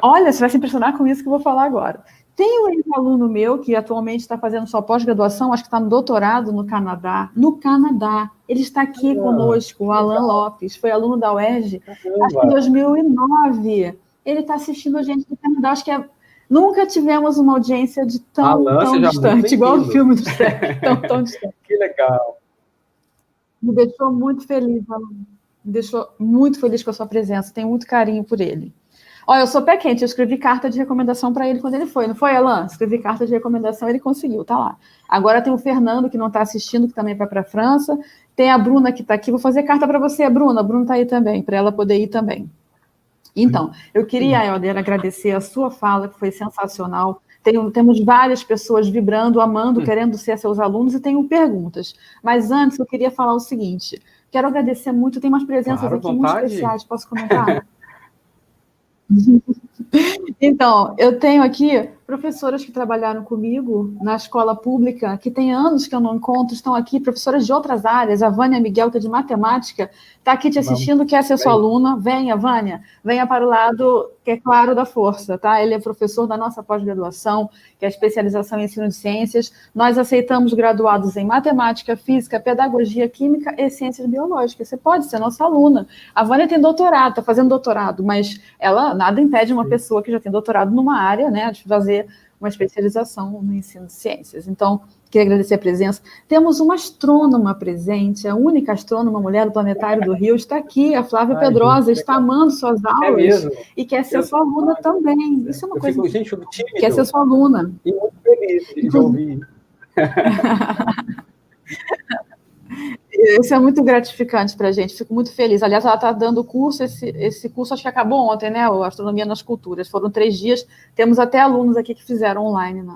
Olha, você vai se impressionar com isso que eu vou falar agora. Tem um ex-aluno meu que atualmente está fazendo sua pós-graduação, acho que está no doutorado no Canadá. No Canadá. Ele está aqui conosco, o Alan Lopes, foi aluno da UERJ, acho que em 2009. Ele está assistindo a gente do Canadá. Acho que nunca tivemos uma audiência de tão distante, igual o filme do Shrek, tão distante. Que legal. Me deixou muito feliz, Alan. Me deixou muito feliz com a sua presença. Tenho muito carinho por ele. Olha, eu sou pé quente, eu escrevi carta de recomendação para ele quando ele foi, não foi, Alan? Escrevi carta de recomendação, ele conseguiu, tá lá. Agora tem o Fernando, que não está assistindo, que também vai para a França. Tem a Bruna, que está aqui. Vou fazer carta para você, Bruna. A Bruna está aí também, para ela poder ir também. Então, eu queria, Helder, agradecer a sua fala, que foi sensacional. Temos várias pessoas vibrando, amando, querendo ser seus alunos, e tenho perguntas. Mas antes, eu queria falar o seguinte. Quero agradecer muito, tem umas presenças aqui muito especiais, posso comentar? Então, eu tenho aqui professoras que trabalharam comigo na escola pública, que tem anos que eu não encontro, estão aqui, professoras de outras áreas. A Vânia Miguel, que é de matemática, está aqui te assistindo, quer ser sua aluna. Venha, Vânia, venha para o lado, que é claro, da força, tá? Ele é professor da nossa pós-graduação, que é a especialização em ensino de ciências. Nós aceitamos graduados em matemática, física, pedagogia, química e ciências biológicas. Você pode ser nossa aluna. A Vânia tem doutorado, está fazendo doutorado, mas ela nada impede uma pessoa que já tem doutorado numa área, né, de fazer uma especialização no ensino de ciências. Então, queria agradecer a presença. Temos uma astrônoma presente, a única astrônoma mulher do Planetário do Rio está aqui, a Flávia Pedrosa, está amando suas aulas e quer ser sua aluna também. Isso é uma coisa. Gente, eu fico tímido. Quer ser sua aluna. E muito feliz de ouvir. Isso é muito gratificante para a gente, fico muito feliz. Aliás, ela está dando curso, esse curso acho que acabou ontem, né? O Astronomia nas Culturas. Foram 3 dias, temos até alunos aqui que fizeram online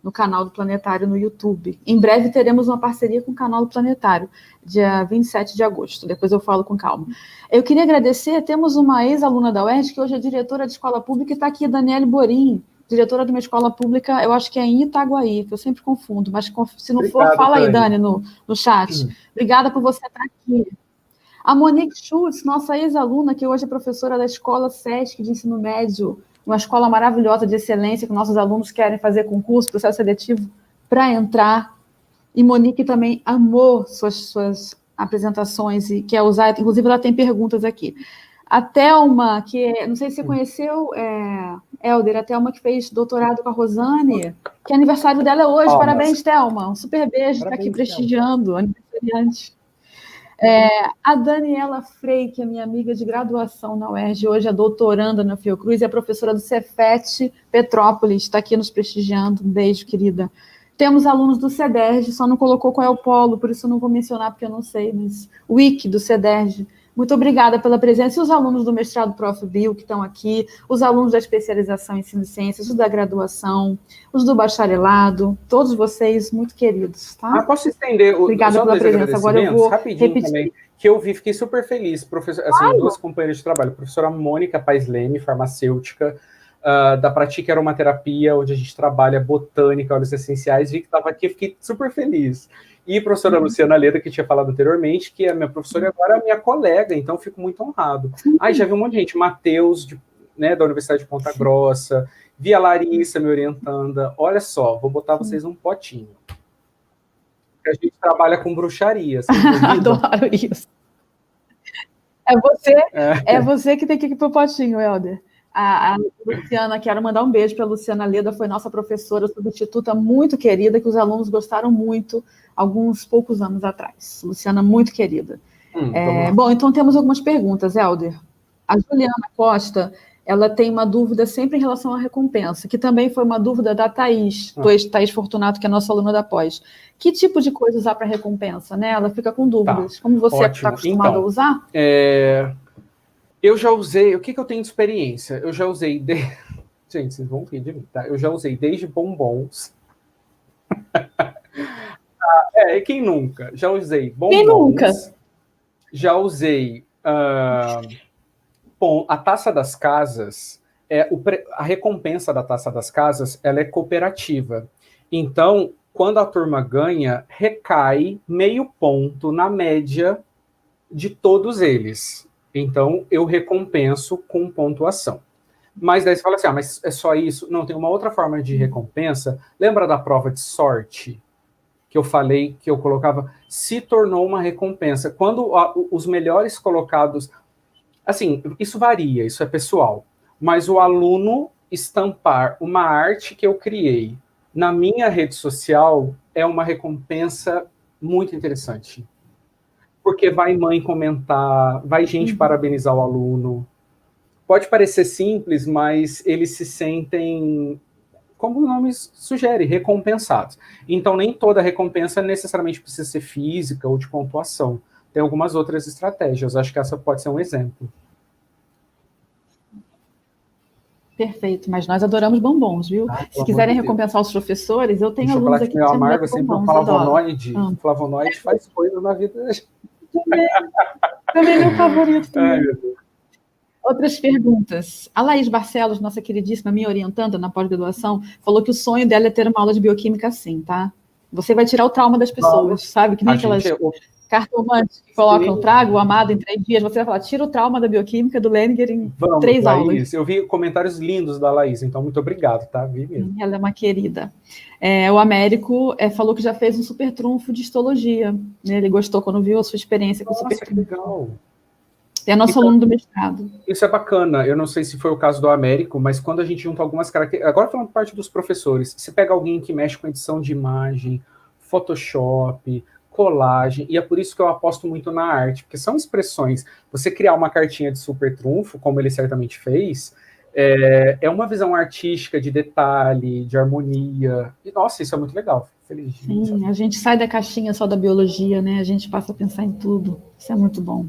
no canal do Planetário no YouTube. Em breve teremos uma parceria com o canal do Planetário, dia 27 de agosto, depois eu falo com calma. Eu queria agradecer, temos uma ex-aluna da UERJ, que hoje é diretora de escola pública, e está aqui, Daniele Borim, diretora de uma escola pública, eu acho que é em Itaguaí, que eu sempre confundo, mas se não for, fala aí, Dani, no chat. Obrigada por você estar aqui. A Monique Schultz, nossa ex-aluna, que hoje é professora da Escola SESC de Ensino Médio, uma escola maravilhosa de excelência, que nossos alunos querem fazer concurso, processo seletivo, para entrar. E Monique também amou suas apresentações e quer usar, inclusive ela tem perguntas aqui. A Thelma, que não sei se você conheceu, Helder, a Thelma que fez doutorado com a Rosane, que aniversário dela é hoje. Parabéns, Thelma. Um super beijo, está aqui prestigiando, aniversariante. A Daniela Frei, que é minha amiga de graduação na UERJ, hoje é doutoranda na Fiocruz e é professora do Cefet Petrópolis, está aqui nos prestigiando. Um beijo, querida. Temos alunos do CEDERJ, só não colocou qual é o polo, por isso eu não vou mencionar, porque eu não sei, mas o wiki do CEDERJ. Muito obrigada pela presença. E os alunos do mestrado Prof. Bio que estão aqui, os alunos da especialização em ensino de ciências, os da graduação, os do bacharelado, todos vocês muito queridos, tá? Posso estender obrigada pela presença. Agora eu vou rapidinho repetir. Também, que eu vi, fiquei super feliz. Assim, 2 companheiras de trabalho, a professora Mônica Paes Leme, farmacêutica, da Pratica Aromaterapia, onde a gente trabalha botânica, óleos essenciais, vi que estava aqui, fiquei super feliz. E a professora Luciana Leda, que tinha falado anteriormente, que é minha professora e agora é minha colega, então fico muito honrado. Já vi um monte de gente, Matheus, da Universidade de Ponta Grossa, vi a Larissa me orientando. Olha só, vou botar vocês num potinho. A gente trabalha com bruxaria. Adoro isso. É você que tem que ir pro potinho, Helder. A Luciana, quero mandar um beijo para a Luciana Leda, foi nossa professora substituta muito querida, que os alunos gostaram muito alguns poucos anos atrás. Luciana, muito querida. Bom, então temos algumas perguntas, Helder. A Juliana Costa, ela tem uma dúvida sempre em relação à recompensa, que também foi uma dúvida da Thaís, Thaís Fortunato, que é nossa aluna da pós. Que tipo de coisa usar para recompensa, né? Ela fica com dúvidas. Como você está acostumado a usar? Eu já usei... O que eu tenho de experiência? Eu já usei... Gente, vocês vão rir de mim, tá? Eu já usei desde bombons... quem nunca? Já usei bombons. Quem nunca? Já usei a Taça das Casas. A recompensa da Taça das Casas, ela é cooperativa. Então, quando a turma ganha, recai meio ponto na média de todos eles. Então, eu recompenso com pontuação. Mas daí você fala assim, mas é só isso? Não, tem uma outra forma de recompensa. Lembra da prova de sorte? Que eu falei, que eu colocava, se tornou uma recompensa. Quando os melhores colocados... Assim, isso varia, isso é pessoal. Mas o aluno estampar uma arte que eu criei na minha rede social é uma recompensa muito interessante. Porque vai mãe comentar, vai gente parabenizar o aluno. Pode parecer simples, mas eles se sentem, como o nome sugere, recompensados. Então, nem toda recompensa necessariamente precisa ser física ou de pontuação. Tem algumas outras estratégias. Acho que essa pode ser um exemplo. Perfeito, mas nós adoramos bombons, viu? Se quiserem recompensar os professores, eu tenho alunos aqui que chamam amargo, sempre um flavonoide. Flavonoide faz coisa na vida. Também é meu favorito. Também. Outras perguntas. A Laís Barcelos, nossa queridíssima, minha orientanda na pós-graduação, falou que o sonho dela é ter uma aula de bioquímica assim, tá? Você vai tirar o trauma das pessoas, sabe? Que nem aquelas cartomantes que colocam, trago o amado em 3 dias, você vai falar, tira o trauma da bioquímica do Leninger em 3 aulas. Eu vi comentários lindos da Laís, então muito obrigado, tá? Vi mesmo. Ela é uma querida. O Américo falou que já fez um super trunfo de histologia, né? Ele gostou quando viu a sua experiência com o super trunfo. Que legal. É nosso Então, aluno do mestrado. isso é bacana. Eu não sei se foi o caso do Américo, mas quando a gente junta algumas características... Agora falando parte dos professores, você pega alguém que mexe com edição de imagem, Photoshop, colagem, e é por isso que eu aposto muito na arte, porque são expressões. Você criar uma cartinha de super trunfo, como ele certamente fez, é uma visão artística de detalhe, de harmonia. E, nossa, isso é muito legal. Feliz. Sim, a gente sai da caixinha só da biologia, né? A gente passa a pensar em tudo. Isso é muito bom.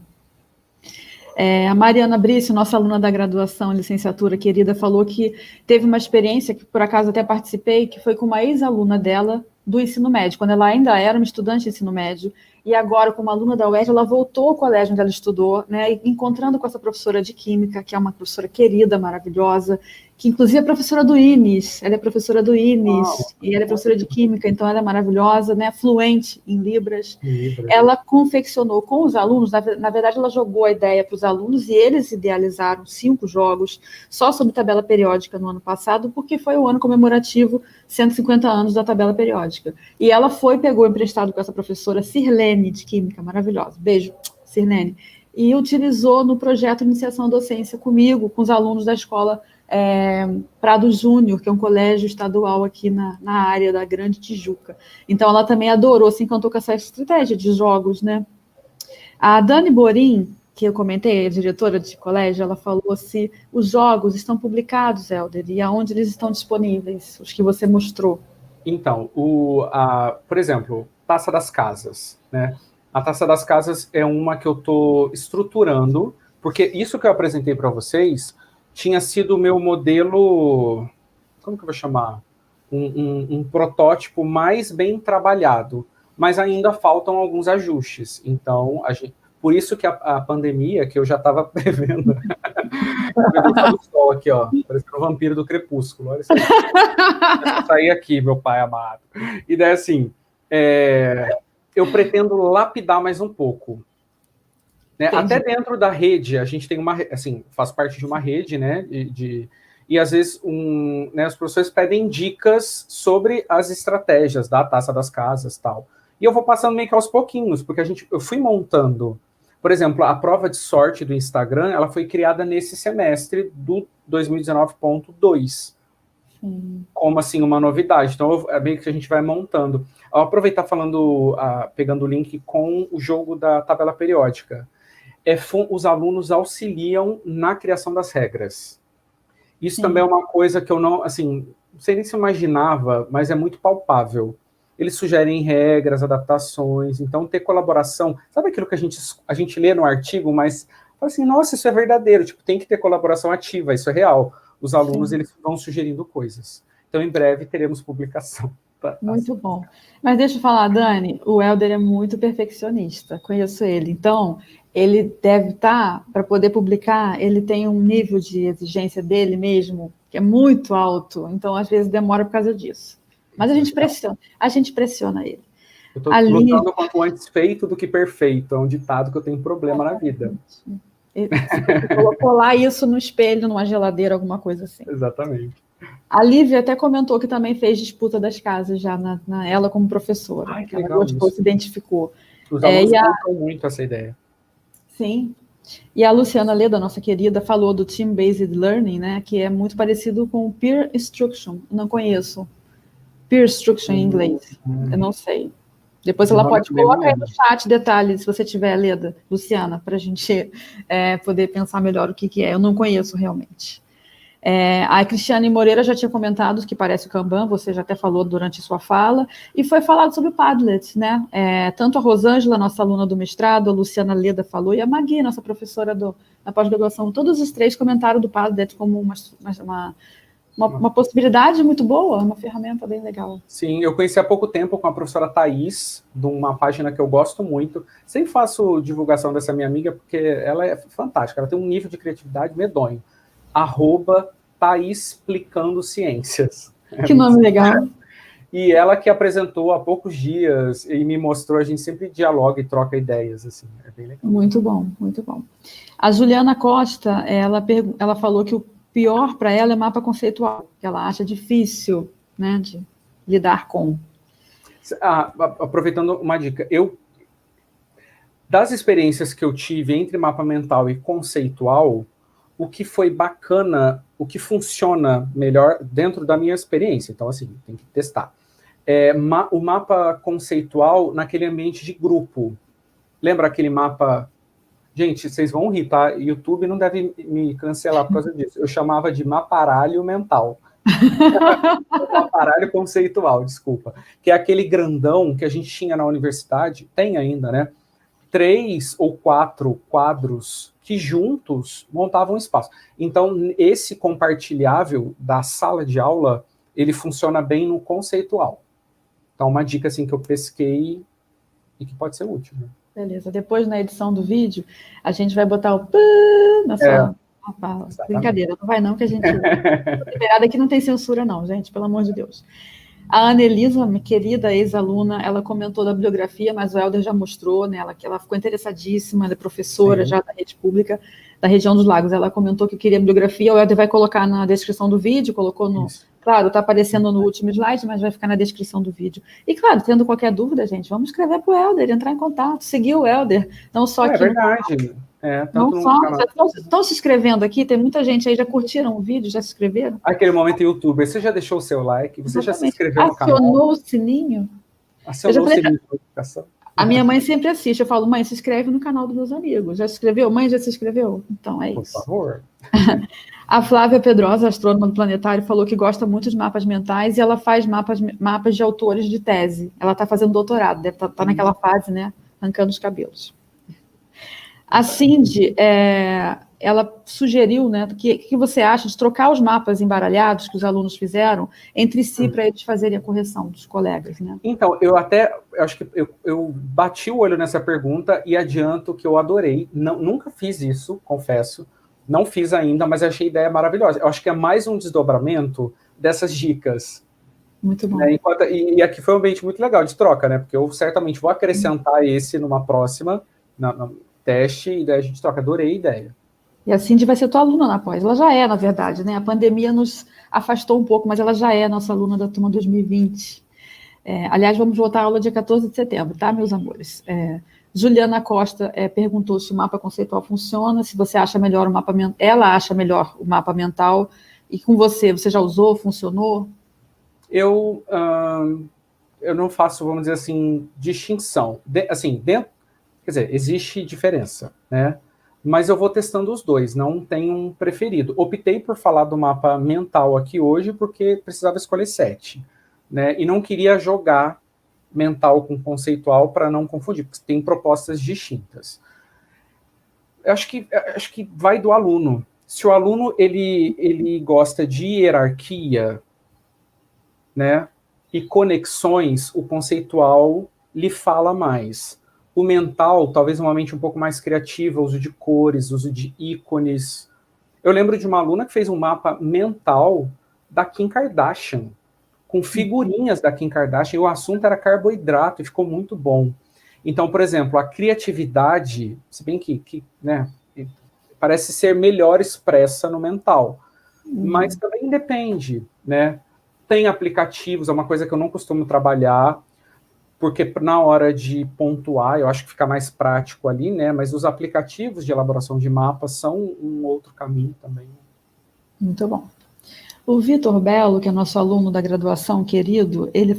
A Mariana Brice, nossa aluna da graduação, licenciatura querida, falou que teve uma experiência, que por acaso até participei, que foi com uma ex-aluna dela do ensino médio, quando ela ainda era uma estudante de ensino médio, e agora, como aluna da UERJ, ela voltou ao colégio onde ela estudou, né, encontrando com essa professora de Química, que é uma professora querida, maravilhosa, que inclusive é professora do INES, ela é professora do INES, e ela é professora de Química, então ela é maravilhosa, né, fluente em Libras. Ela confeccionou com os alunos, na verdade ela jogou a ideia para os alunos e eles idealizaram 5 jogos só sobre tabela periódica no ano passado, porque foi o ano comemorativo 150 anos da tabela periódica. E ela pegou emprestado com essa professora Sirlene de Química, maravilhosa. Beijo, Sirlene. E utilizou no projeto Iniciação à Docência comigo, com os alunos da escola Prado Júnior, que é um colégio estadual aqui na área da Grande Tijuca. Então, ela também adorou, se encantou com essa estratégia de jogos, né? A Dani Borim, que eu comentei, a diretora de colégio, ela falou se os jogos estão publicados, Helder, e aonde eles estão disponíveis, os que você mostrou. Então, por exemplo, Taça das Casas, né? A Taça das Casas é uma que eu estou estruturando, porque isso que eu apresentei para vocês tinha sido o meu modelo, como que eu vou chamar? Um protótipo mais bem trabalhado, mas ainda faltam alguns ajustes. Então, por isso que a pandemia, que eu já estava prevendo, do sol aqui, ó, parecendo o vampiro do Crepúsculo, olha isso aí. Eu saí aqui, meu pai amado. E daí, assim, eu pretendo lapidar mais um pouco. Né? Até dentro da rede, a gente tem faz parte de uma rede, né? E às vezes né, os professores pedem dicas sobre as estratégias da Taça das Casas e tal. E eu vou passando meio que aos pouquinhos, porque eu fui montando. Por exemplo, a prova de sorte do Instagram, ela foi criada nesse semestre do 2019.2. Como assim, uma novidade. Então, é meio que a gente vai montando. Vou aproveitar pegando o link com o jogo da tabela periódica. Os alunos auxiliam na criação das regras. Isso também é uma coisa que eu não sei nem se imaginava, mas é muito palpável. Eles sugerem regras, adaptações, então ter colaboração. Sabe aquilo que a gente lê no artigo, mas fala assim, nossa, isso é verdadeiro, tem que ter colaboração ativa, isso é real. Os alunos, eles vão sugerindo coisas. Então, em breve, teremos publicação. Muito bom. Mas deixa eu falar, Dani, o Helder é muito perfeccionista, conheço ele. Então, ele deve estar, para poder publicar, ele tem um nível de exigência dele mesmo, que é muito alto. Então, às vezes, demora por causa disso. Mas a gente pressiona ele. Eu estou lutando quanto antes feito do que perfeito. É um ditado que eu tenho problema na vida. Você colocou lá isso no espelho, numa geladeira, alguma coisa assim. Exatamente. A Lívia até comentou que também fez disputa das casas já ela como professora. Ai, que ela legal gostou, isso. se identificou. Os alunos gostam muito essa ideia. Sim. E a Luciana Leda, nossa querida, falou do Team-Based Learning, né, que é muito parecido com Peer Instruction. Não conheço. Peer Instruction em inglês. Eu não sei. Depois ela pode colocar aí no chat detalhes, se você tiver, Leda, Luciana, para a gente poder pensar melhor o que é. Eu não conheço realmente. A Cristiane Moreira já tinha comentado que parece o Kanban, você já até falou durante sua fala, e foi falado sobre o Padlet, né? Tanto a Rosângela, nossa aluna do mestrado, a Luciana Leda falou, e a Magui, nossa professora da pós-graduação, todos os 3 comentaram do Padlet como uma possibilidade muito boa, uma ferramenta bem legal. Sim, eu conheci há pouco tempo com a professora Thaís, de uma página que eu gosto muito. Sempre faço divulgação dessa minha amiga, porque ela é fantástica, ela tem um nível de criatividade medonho. @Thaís Explicando Ciências. Que nome legal. E ela que apresentou há poucos dias e me mostrou, a gente sempre dialoga e troca ideias, assim, é bem legal. Muito bom, muito bom. A Juliana Costa, ela falou que o pior para ela é mapa conceitual, que ela acha difícil, né, de lidar com. Aproveitando uma dica, das experiências que eu tive entre mapa mental e conceitual, o que foi bacana, o que funciona melhor dentro da minha experiência, então assim, tem que testar. O mapa conceitual naquele ambiente de grupo. Lembra aquele mapa... Gente, vocês vão rir, tá? YouTube não deve me cancelar por causa disso. Eu chamava de maparalho mental. Maparalho conceitual, desculpa. Que é aquele grandão que a gente tinha na universidade, tem ainda, né? 3 ou 4 quadros que juntos montavam um espaço. Então, esse compartilhável da sala de aula, ele funciona bem no conceitual. Então, uma dica assim que eu pesquei e que pode ser útil, né? Beleza. Depois, na edição do vídeo, a gente vai botar o pã na sua fala. Brincadeira, não vai não, que a gente... Liberada aqui não tem censura não, gente, pelo amor de Deus. A Ana Elisa, minha querida ex-aluna, ela comentou da bibliografia, mas o Helder já mostrou, né, ela ficou interessadíssima, ela é professora já da rede pública, da região dos lagos. Ela comentou que queria bibliografia, o Helder vai colocar na descrição do vídeo, colocou no... Isso. Claro, está aparecendo no último slide, mas vai ficar na descrição do vídeo. E claro, tendo qualquer dúvida, gente, vamos escrever para o Helder, entrar em contato, seguir o Helder, não só aqui. É verdade. Não só, estão se inscrevendo aqui, tem muita gente aí, já curtiram o vídeo, já se inscreveram? Aquele momento youtuber, você já deixou o seu like, você já se inscreveu no canal? Acionou o sininho? Acionou o sininho de notificação? A minha mãe sempre assiste, eu falo, mãe, se inscreve no canal dos meus amigos. Já se inscreveu? Mãe, já se inscreveu? Então, é isso. Por favor. A Flávia Pedrosa, astrônoma do Planetário, falou que gosta muito de mapas mentais e ela faz mapas de autores de tese. Ela está fazendo doutorado, deve estar naquela fase, né? Arrancando os cabelos. A Cindy, ela sugeriu, né, que você acha de trocar os mapas embaralhados que os alunos fizeram entre si para eles fazerem a correção dos colegas, né? Então, eu acho que eu bati o olho nessa pergunta e adianto que eu adorei. Nunca fiz isso, confesso. Não fiz ainda, mas achei a ideia maravilhosa. Eu acho que é mais um desdobramento dessas dicas. Muito bom. Né? E aqui foi um ambiente muito legal de troca, né? Porque eu certamente vou acrescentar esse numa próxima, no teste, e daí a gente troca. Adorei a ideia. E a Cindy vai ser tua aluna na pós. Ela já é, na verdade, né? A pandemia nos afastou um pouco, mas ela já é nossa aluna da turma 2020. Aliás, vamos voltar à aula dia 14 de setembro, tá, meus amores? Juliana Costa perguntou se o mapa conceitual funciona, se você acha melhor o mapa mental. Ela acha melhor o mapa mental. E com você já usou, funcionou? Eu não faço, vamos dizer assim, distinção. Quer dizer, existe diferença, né? Mas eu vou testando os dois, não tenho um preferido. Optei por falar do mapa mental aqui hoje porque precisava escolher 7, né? E não queria jogar mental com conceitual para não confundir, porque tem propostas distintas. Eu acho que vai do aluno. Se o aluno ele gosta de hierarquia, né, e conexões, o conceitual lhe fala mais. O mental, talvez uma mente um pouco mais criativa, uso de cores, uso de ícones. Eu lembro de uma aluna que fez um mapa mental da Kim Kardashian, com figurinhas da Kim Kardashian, e o assunto era carboidrato, e ficou muito bom. Então, por exemplo, a criatividade, se bem que né, parece ser melhor expressa no mental, mas também depende, né? Tem aplicativos, é uma coisa que eu não costumo trabalhar, porque na hora de pontuar, eu acho que fica mais prático ali, né? Mas os aplicativos de elaboração de mapas são um outro caminho também. Muito bom. O Vitor Belo, que é nosso aluno da graduação, querido, ele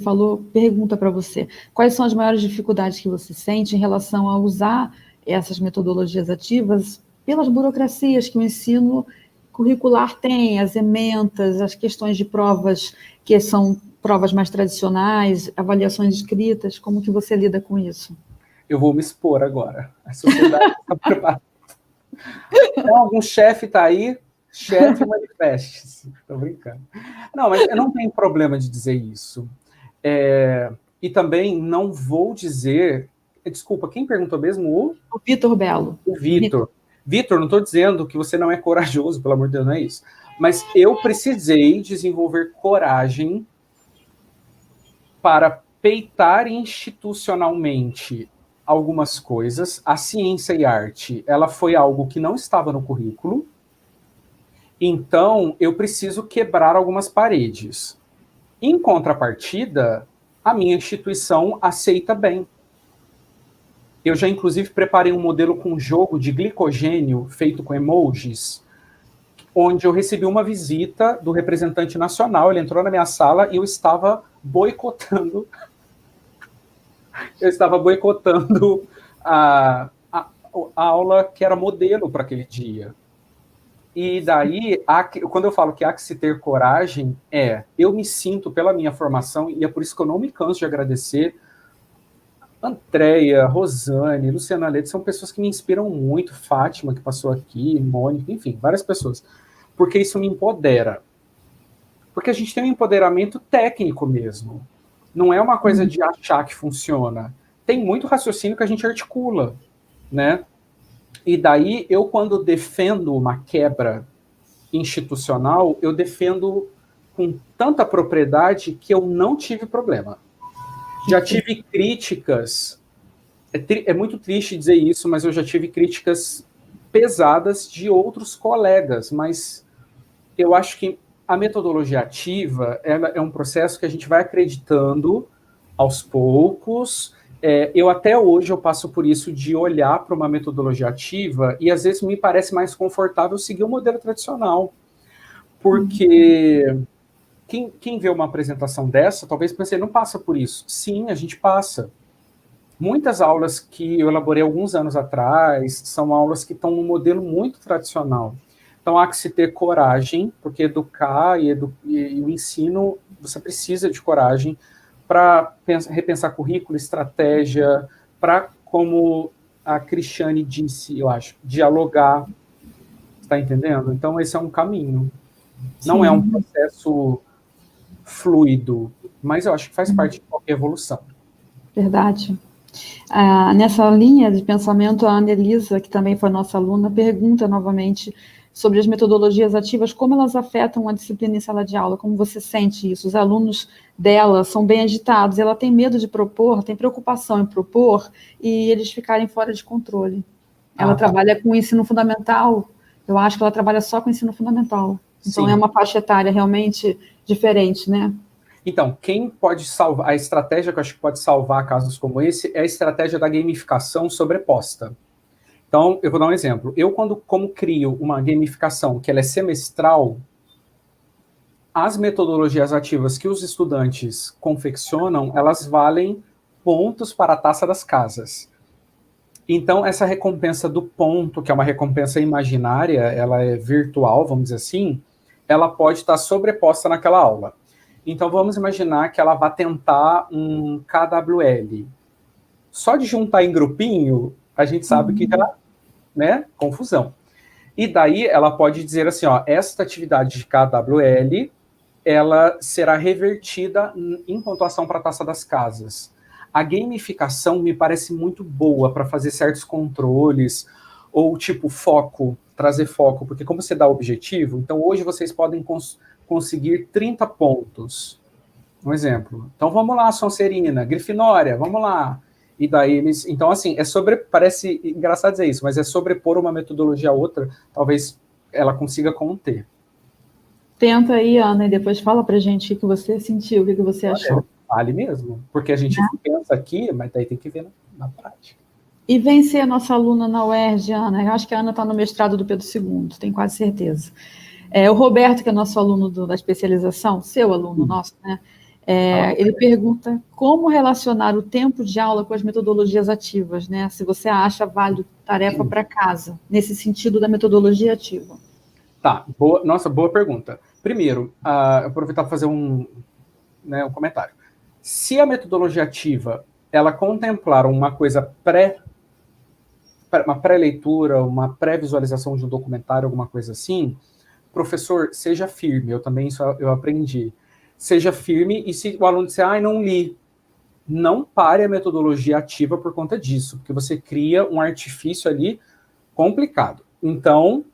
pergunta para você, quais são as maiores dificuldades que você sente em relação a usar essas metodologias ativas pelas burocracias que o ensino curricular tem, as ementas, as questões de provas que são provas mais tradicionais, avaliações escritas, como que você lida com isso? Eu vou me expor agora. A sociedade está preparada. Então, algum chefe está aí? Chefe, manifeste-se. Estou brincando. Não, mas eu não tenho problema de dizer isso. E também não vou dizer... Desculpa, quem perguntou mesmo? O Vitor Belo. O Vitor. Vitor, não estou dizendo que você não é corajoso, pelo amor de Deus, não é isso. Mas eu precisei desenvolver coragem para peitar institucionalmente algumas coisas. A ciência e arte, ela foi algo que não estava no currículo. Então, eu preciso quebrar algumas paredes. Em contrapartida, a minha instituição aceita bem. Eu já, inclusive, preparei um modelo com jogo de glicogênio feito com emojis, onde eu recebi uma visita do representante nacional, ele entrou na minha sala e eu estava boicotando a aula que era modelo para aquele dia. E daí, quando eu falo que há que se ter coragem, eu me sinto, pela minha formação, e é por isso que eu não me canso de agradecer, Andréia, Rosane, Luciana Leite, são pessoas que me inspiram muito, Fátima, que passou aqui, Mônica, enfim, várias pessoas, porque isso me empodera. Porque a gente tem um empoderamento técnico mesmo. Não é uma coisa de achar que funciona. Tem muito raciocínio que a gente articula, né? E daí, eu, quando defendo uma quebra institucional, eu defendo com tanta propriedade que eu não tive problema. Já tive críticas, é muito triste dizer isso, mas eu já tive críticas pesadas de outros colegas, mas eu acho que a metodologia ativa ela é um processo que a gente vai acreditando aos poucos. Eu até hoje eu passo por isso de olhar para uma metodologia ativa e às vezes me parece mais confortável seguir o modelo tradicional. Porque quem vê uma apresentação dessa, talvez pense, não passa por isso. Sim, a gente passa. Muitas aulas que eu elaborei alguns anos atrás são aulas que estão num modelo muito tradicional. Então, há que se ter coragem, porque educar e o ensino, você precisa de coragem para repensar currículo, estratégia, para, como a Cristiane disse, eu acho, dialogar. Está entendendo? Então, esse é um caminho. Não Sim. É um processo fluido, mas eu acho que faz parte de qualquer evolução. Verdade. Nessa linha de pensamento, a Anelisa, que também foi nossa aluna, pergunta novamente sobre as metodologias ativas, como elas afetam a disciplina em sala de aula, como você sente isso? Os alunos dela são bem agitados, ela tem medo de propor, tem preocupação em propor, e eles ficarem fora de controle. Ela trabalha com o ensino fundamental, eu acho que ela trabalha só com o ensino fundamental. Então, Sim. É uma faixa etária realmente diferente, né? Então, quem pode salvar, a estratégia que eu acho que pode salvar casos como esse é a estratégia da gamificação sobreposta. Então, eu vou dar um exemplo. Eu, como crio uma gamificação que ela é semestral, as metodologias ativas que os estudantes confeccionam, elas valem pontos para a taça das casas. Então, essa recompensa do ponto, que é uma recompensa imaginária, ela é virtual, vamos dizer assim, ela pode estar sobreposta naquela aula. Então, vamos imaginar que ela vai tentar um KWL. Só de juntar em grupinho, a gente sabe que já, né, confusão. E daí, ela pode dizer assim, ó, esta atividade de KWL, ela será revertida em pontuação para a taça das casas. A gamificação me parece muito boa para fazer certos controles, ou tipo foco, trazer foco, porque como você dá objetivo, então hoje vocês podem conseguir 30 pontos. Um exemplo. Então vamos lá, Sonserina, Grifinória, vamos lá. E daí eles. Então, assim, parece engraçado dizer isso, mas é sobrepor uma metodologia a outra, talvez ela consiga conter. Tenta aí, Ana, e depois fala pra gente o que você sentiu, o que você achou. Vale mesmo, porque a gente pensa aqui, mas daí tem que ver na prática. E vencer a nossa aluna na UERJ, Ana, eu acho que a Ana está no mestrado do Pedro II, tenho quase certeza. O Roberto, que é nosso aluno da especialização, seu aluno nosso, né? Ele pergunta como relacionar o tempo de aula com as metodologias ativas, né? Se você acha válido tarefa para casa, nesse sentido da metodologia ativa. Tá, boa pergunta. Primeiro, aproveitar para fazer um comentário. Se a metodologia ativa, ela contemplar uma coisa uma pré-leitura, uma pré-visualização de um documentário, alguma coisa assim, professor, seja firme, eu aprendi. Seja firme, e se o aluno disser, não li, não pare a metodologia ativa por conta disso, porque você cria um artifício ali complicado. Então,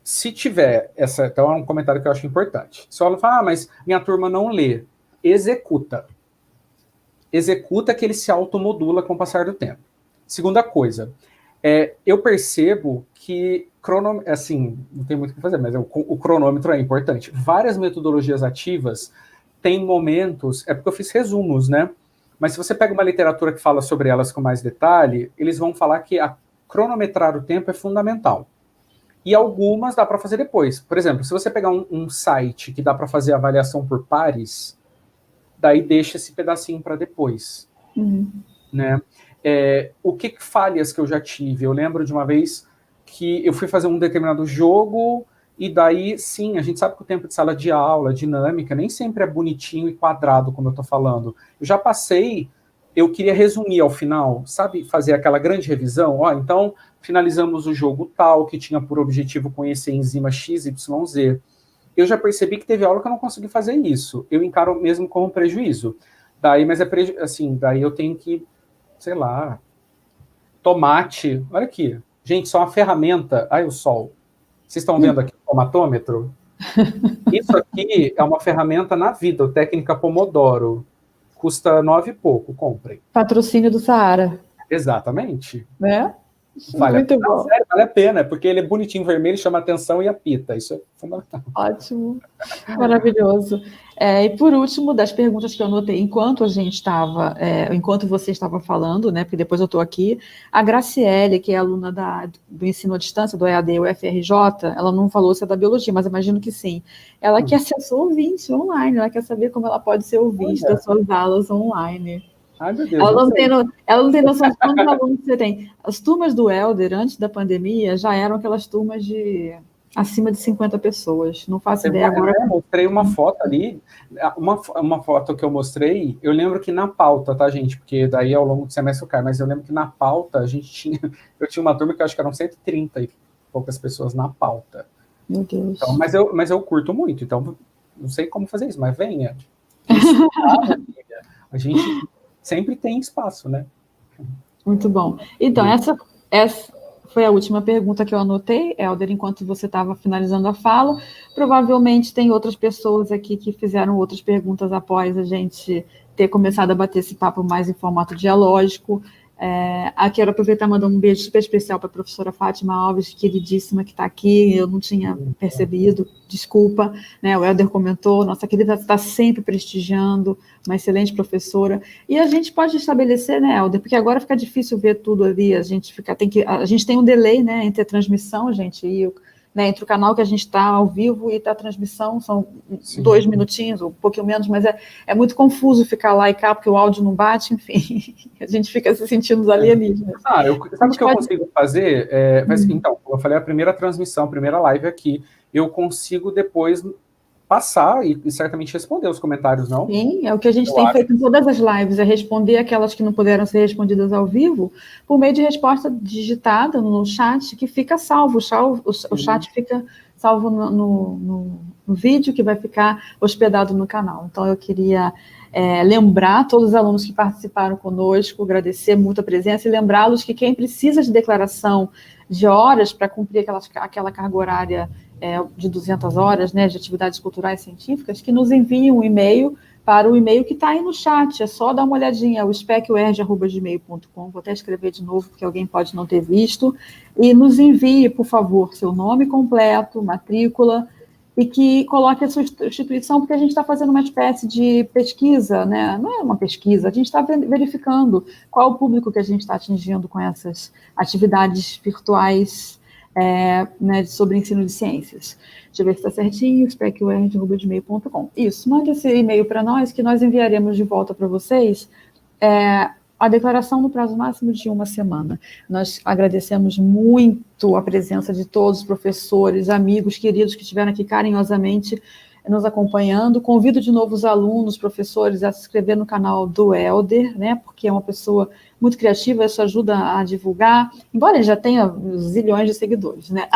se tiver então é um comentário que eu acho importante. Se o aluno fala, mas minha turma não lê, executa que ele se automodula com o passar do tempo. Segunda coisa, eu percebo que assim, não tem muito o que fazer, mas o cronômetro é importante. Várias metodologias ativas têm momentos, porque eu fiz resumos, né? Mas se você pega uma literatura que fala sobre elas com mais detalhe, eles vão falar que cronometrar o tempo é fundamental. E algumas dá para fazer depois. Por exemplo, se você pegar um site que dá para fazer avaliação por pares, daí deixa esse pedacinho para depois. Né? O que falhas que eu já tive? Eu lembro de uma vez que eu fui fazer um determinado jogo e daí, sim, a gente sabe que o tempo de sala de aula, dinâmica, nem sempre é bonitinho e quadrado, como eu estou falando. Eu já passei, eu queria resumir ao final, sabe? Fazer aquela grande revisão. Então, finalizamos o jogo tal, que tinha por objetivo conhecer enzima XYZ. Eu já percebi que teve aula que eu não consegui fazer isso. Eu encaro mesmo como prejuízo. Daí, mas daí eu tenho que, sei lá, tomate. Olha aqui. Gente, só uma ferramenta. Ai, o sol. Vocês estão vendo aqui o tomatômetro? Isso aqui é uma ferramenta na vida, o Técnica Pomodoro. Custa 9 e pouco, comprem. Patrocínio do Saara. Exatamente. Né? Vale Muito bom. Sério, vale a pena, porque ele é bonitinho, vermelho, chama atenção e apita. Isso é fundamental. Ótimo. Maravilhoso. E por último, das perguntas que eu anotei enquanto enquanto você estava falando, né? Porque depois eu estou aqui, a Graciele, que é aluna do ensino à distância, do EAD, UFRJ, ela não falou se é da biologia, mas imagino que sim. Ela que acessou ouvinte online, ela quer saber como ela pode ser ouvinte das suas aulas online. Ai, meu Deus, ela não tem noção de quantos alunos você tem. As turmas do Helder, antes da pandemia, já eram aquelas turmas de acima de 50 pessoas. Não faço ideia agora. Eu mostrei uma foto ali, uma foto que eu mostrei, eu lembro que na pauta, tá, gente? Porque daí ao longo do semestre cai, mas eu lembro que na pauta eu tinha uma turma que eu acho que eram 130 e poucas pessoas na pauta. Meu Deus. Então, mas eu curto muito, então não sei como fazer isso, mas venha. A gente sempre tem espaço, né? Muito bom. Então, essa foi a última pergunta que eu anotei, Helder, enquanto você estava finalizando a fala. Provavelmente tem outras pessoas aqui que fizeram outras perguntas após a gente ter começado a bater esse papo mais em formato dialógico. Quero aproveitar e mandar um beijo super especial para a professora Fátima Alves, queridíssima, que está aqui, eu não tinha percebido, desculpa, né? O Helder comentou, nossa querida está sempre prestigiando, uma excelente professora, e a gente pode estabelecer, né, Helder, porque agora fica difícil ver tudo ali, a gente tem um delay, né, entre a transmissão, gente, e né, entre o canal que a gente está ao vivo e a transmissão, são 2 minutinhos, ou um pouquinho menos, mas é muito confuso ficar lá e cá, porque o áudio não bate, enfim, a gente fica se sentindo alienígenas. Sabe o que eu consigo fazer? Então, como eu falei, a primeira transmissão, a primeira live aqui, eu consigo depois passar e certamente responder os comentários, não? Sim, é o que a gente tem feito em todas as lives, é responder aquelas que não puderam ser respondidas ao vivo, por meio de resposta digitada no chat, que fica salvo. O chat fica salvo no vídeo, que vai ficar hospedado no canal. Então, eu queria lembrar todos os alunos que participaram conosco, agradecer muito a presença e lembrá-los que quem precisa de declaração de horas para cumprir aquela carga horária de 200 horas, né, de atividades culturais científicas, que nos enviem um e-mail para o e-mail que está aí no chat. É só dar uma olhadinha, o specuerg@gmail.com. Vou até escrever de novo, porque alguém pode não ter visto. E nos envie, por favor, seu nome completo, matrícula, e que coloque a sua instituição, porque a gente está fazendo uma espécie de pesquisa, né? Não é uma pesquisa, a gente está verificando qual o público que a gente está atingindo com essas atividades virtuais, né, sobre ensino de ciências. Deixa eu ver se está certinho, specuerg@gmail.com. Isso, manda esse e-mail para nós, que nós enviaremos de volta para vocês a declaração no prazo máximo de 1 semana. Nós agradecemos muito a presença de todos os professores, amigos, queridos que estiveram aqui carinhosamente nos acompanhando. Convido de novo os alunos, professores, a se inscrever no canal do Helder, né, porque é uma pessoa muito criativa, isso ajuda a divulgar, embora ele já tenha zilhões de seguidores, né,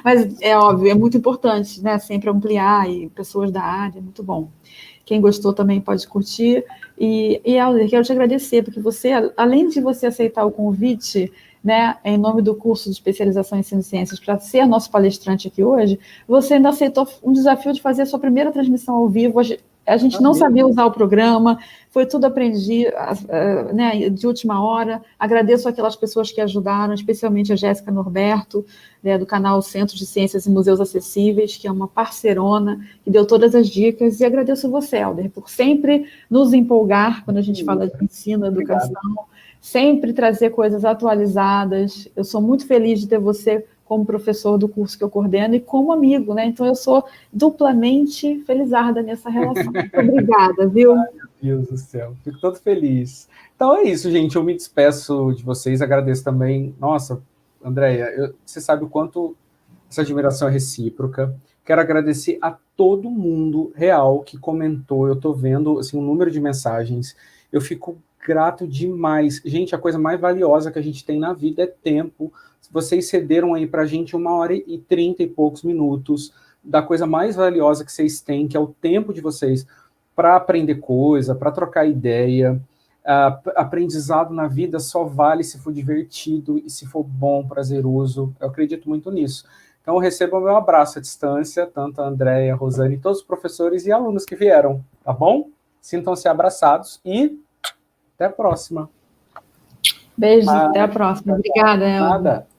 mas é óbvio, é muito importante, né, sempre ampliar, e pessoas da área, muito bom. Quem gostou também pode curtir, e Helder, quero te agradecer, porque você, além de você aceitar o convite, né, em nome do curso de especialização em ensino de ciências, para ser nosso palestrante aqui hoje, você ainda aceitou um desafio de fazer a sua primeira transmissão ao vivo. A gente não sabia usar o programa, foi tudo aprendi, né, de última hora. Agradeço aquelas pessoas que ajudaram, especialmente a Jéssica Norberto, né, do canal Centro de Ciências e Museus Acessíveis, que é uma parceirona, que deu todas as dicas. E agradeço você, Helder, por sempre nos empolgar quando a gente fala de ensino, educação, sempre trazer coisas atualizadas. Eu sou muito feliz de ter você como professor do curso que eu coordeno e como amigo, né? Então eu sou duplamente felizarda nessa relação. Muito obrigada, viu? Ai, meu Deus do céu, fico todo feliz. Então é isso, gente, eu me despeço de vocês, agradeço também. Nossa, Andréia, você sabe o quanto essa admiração é recíproca. Quero agradecer a todo mundo real que comentou. Eu estou vendo assim, um número de mensagens. Eu fico grato demais. Gente, a coisa mais valiosa que a gente tem na vida é tempo. Vocês cederam aí para a gente 1h30 e poucos minutos da coisa mais valiosa que vocês têm, que é o tempo de vocês para aprender coisa, para trocar ideia. Aprendizado na vida só vale se for divertido e se for bom, prazeroso. Eu acredito muito nisso. Então, recebam meu abraço à distância, tanto a Andréia, a Rosane, todos os professores e alunos que vieram, tá bom? Sintam-se abraçados e até a próxima. Beijo, até a próxima. Obrigada, Elza. Nada.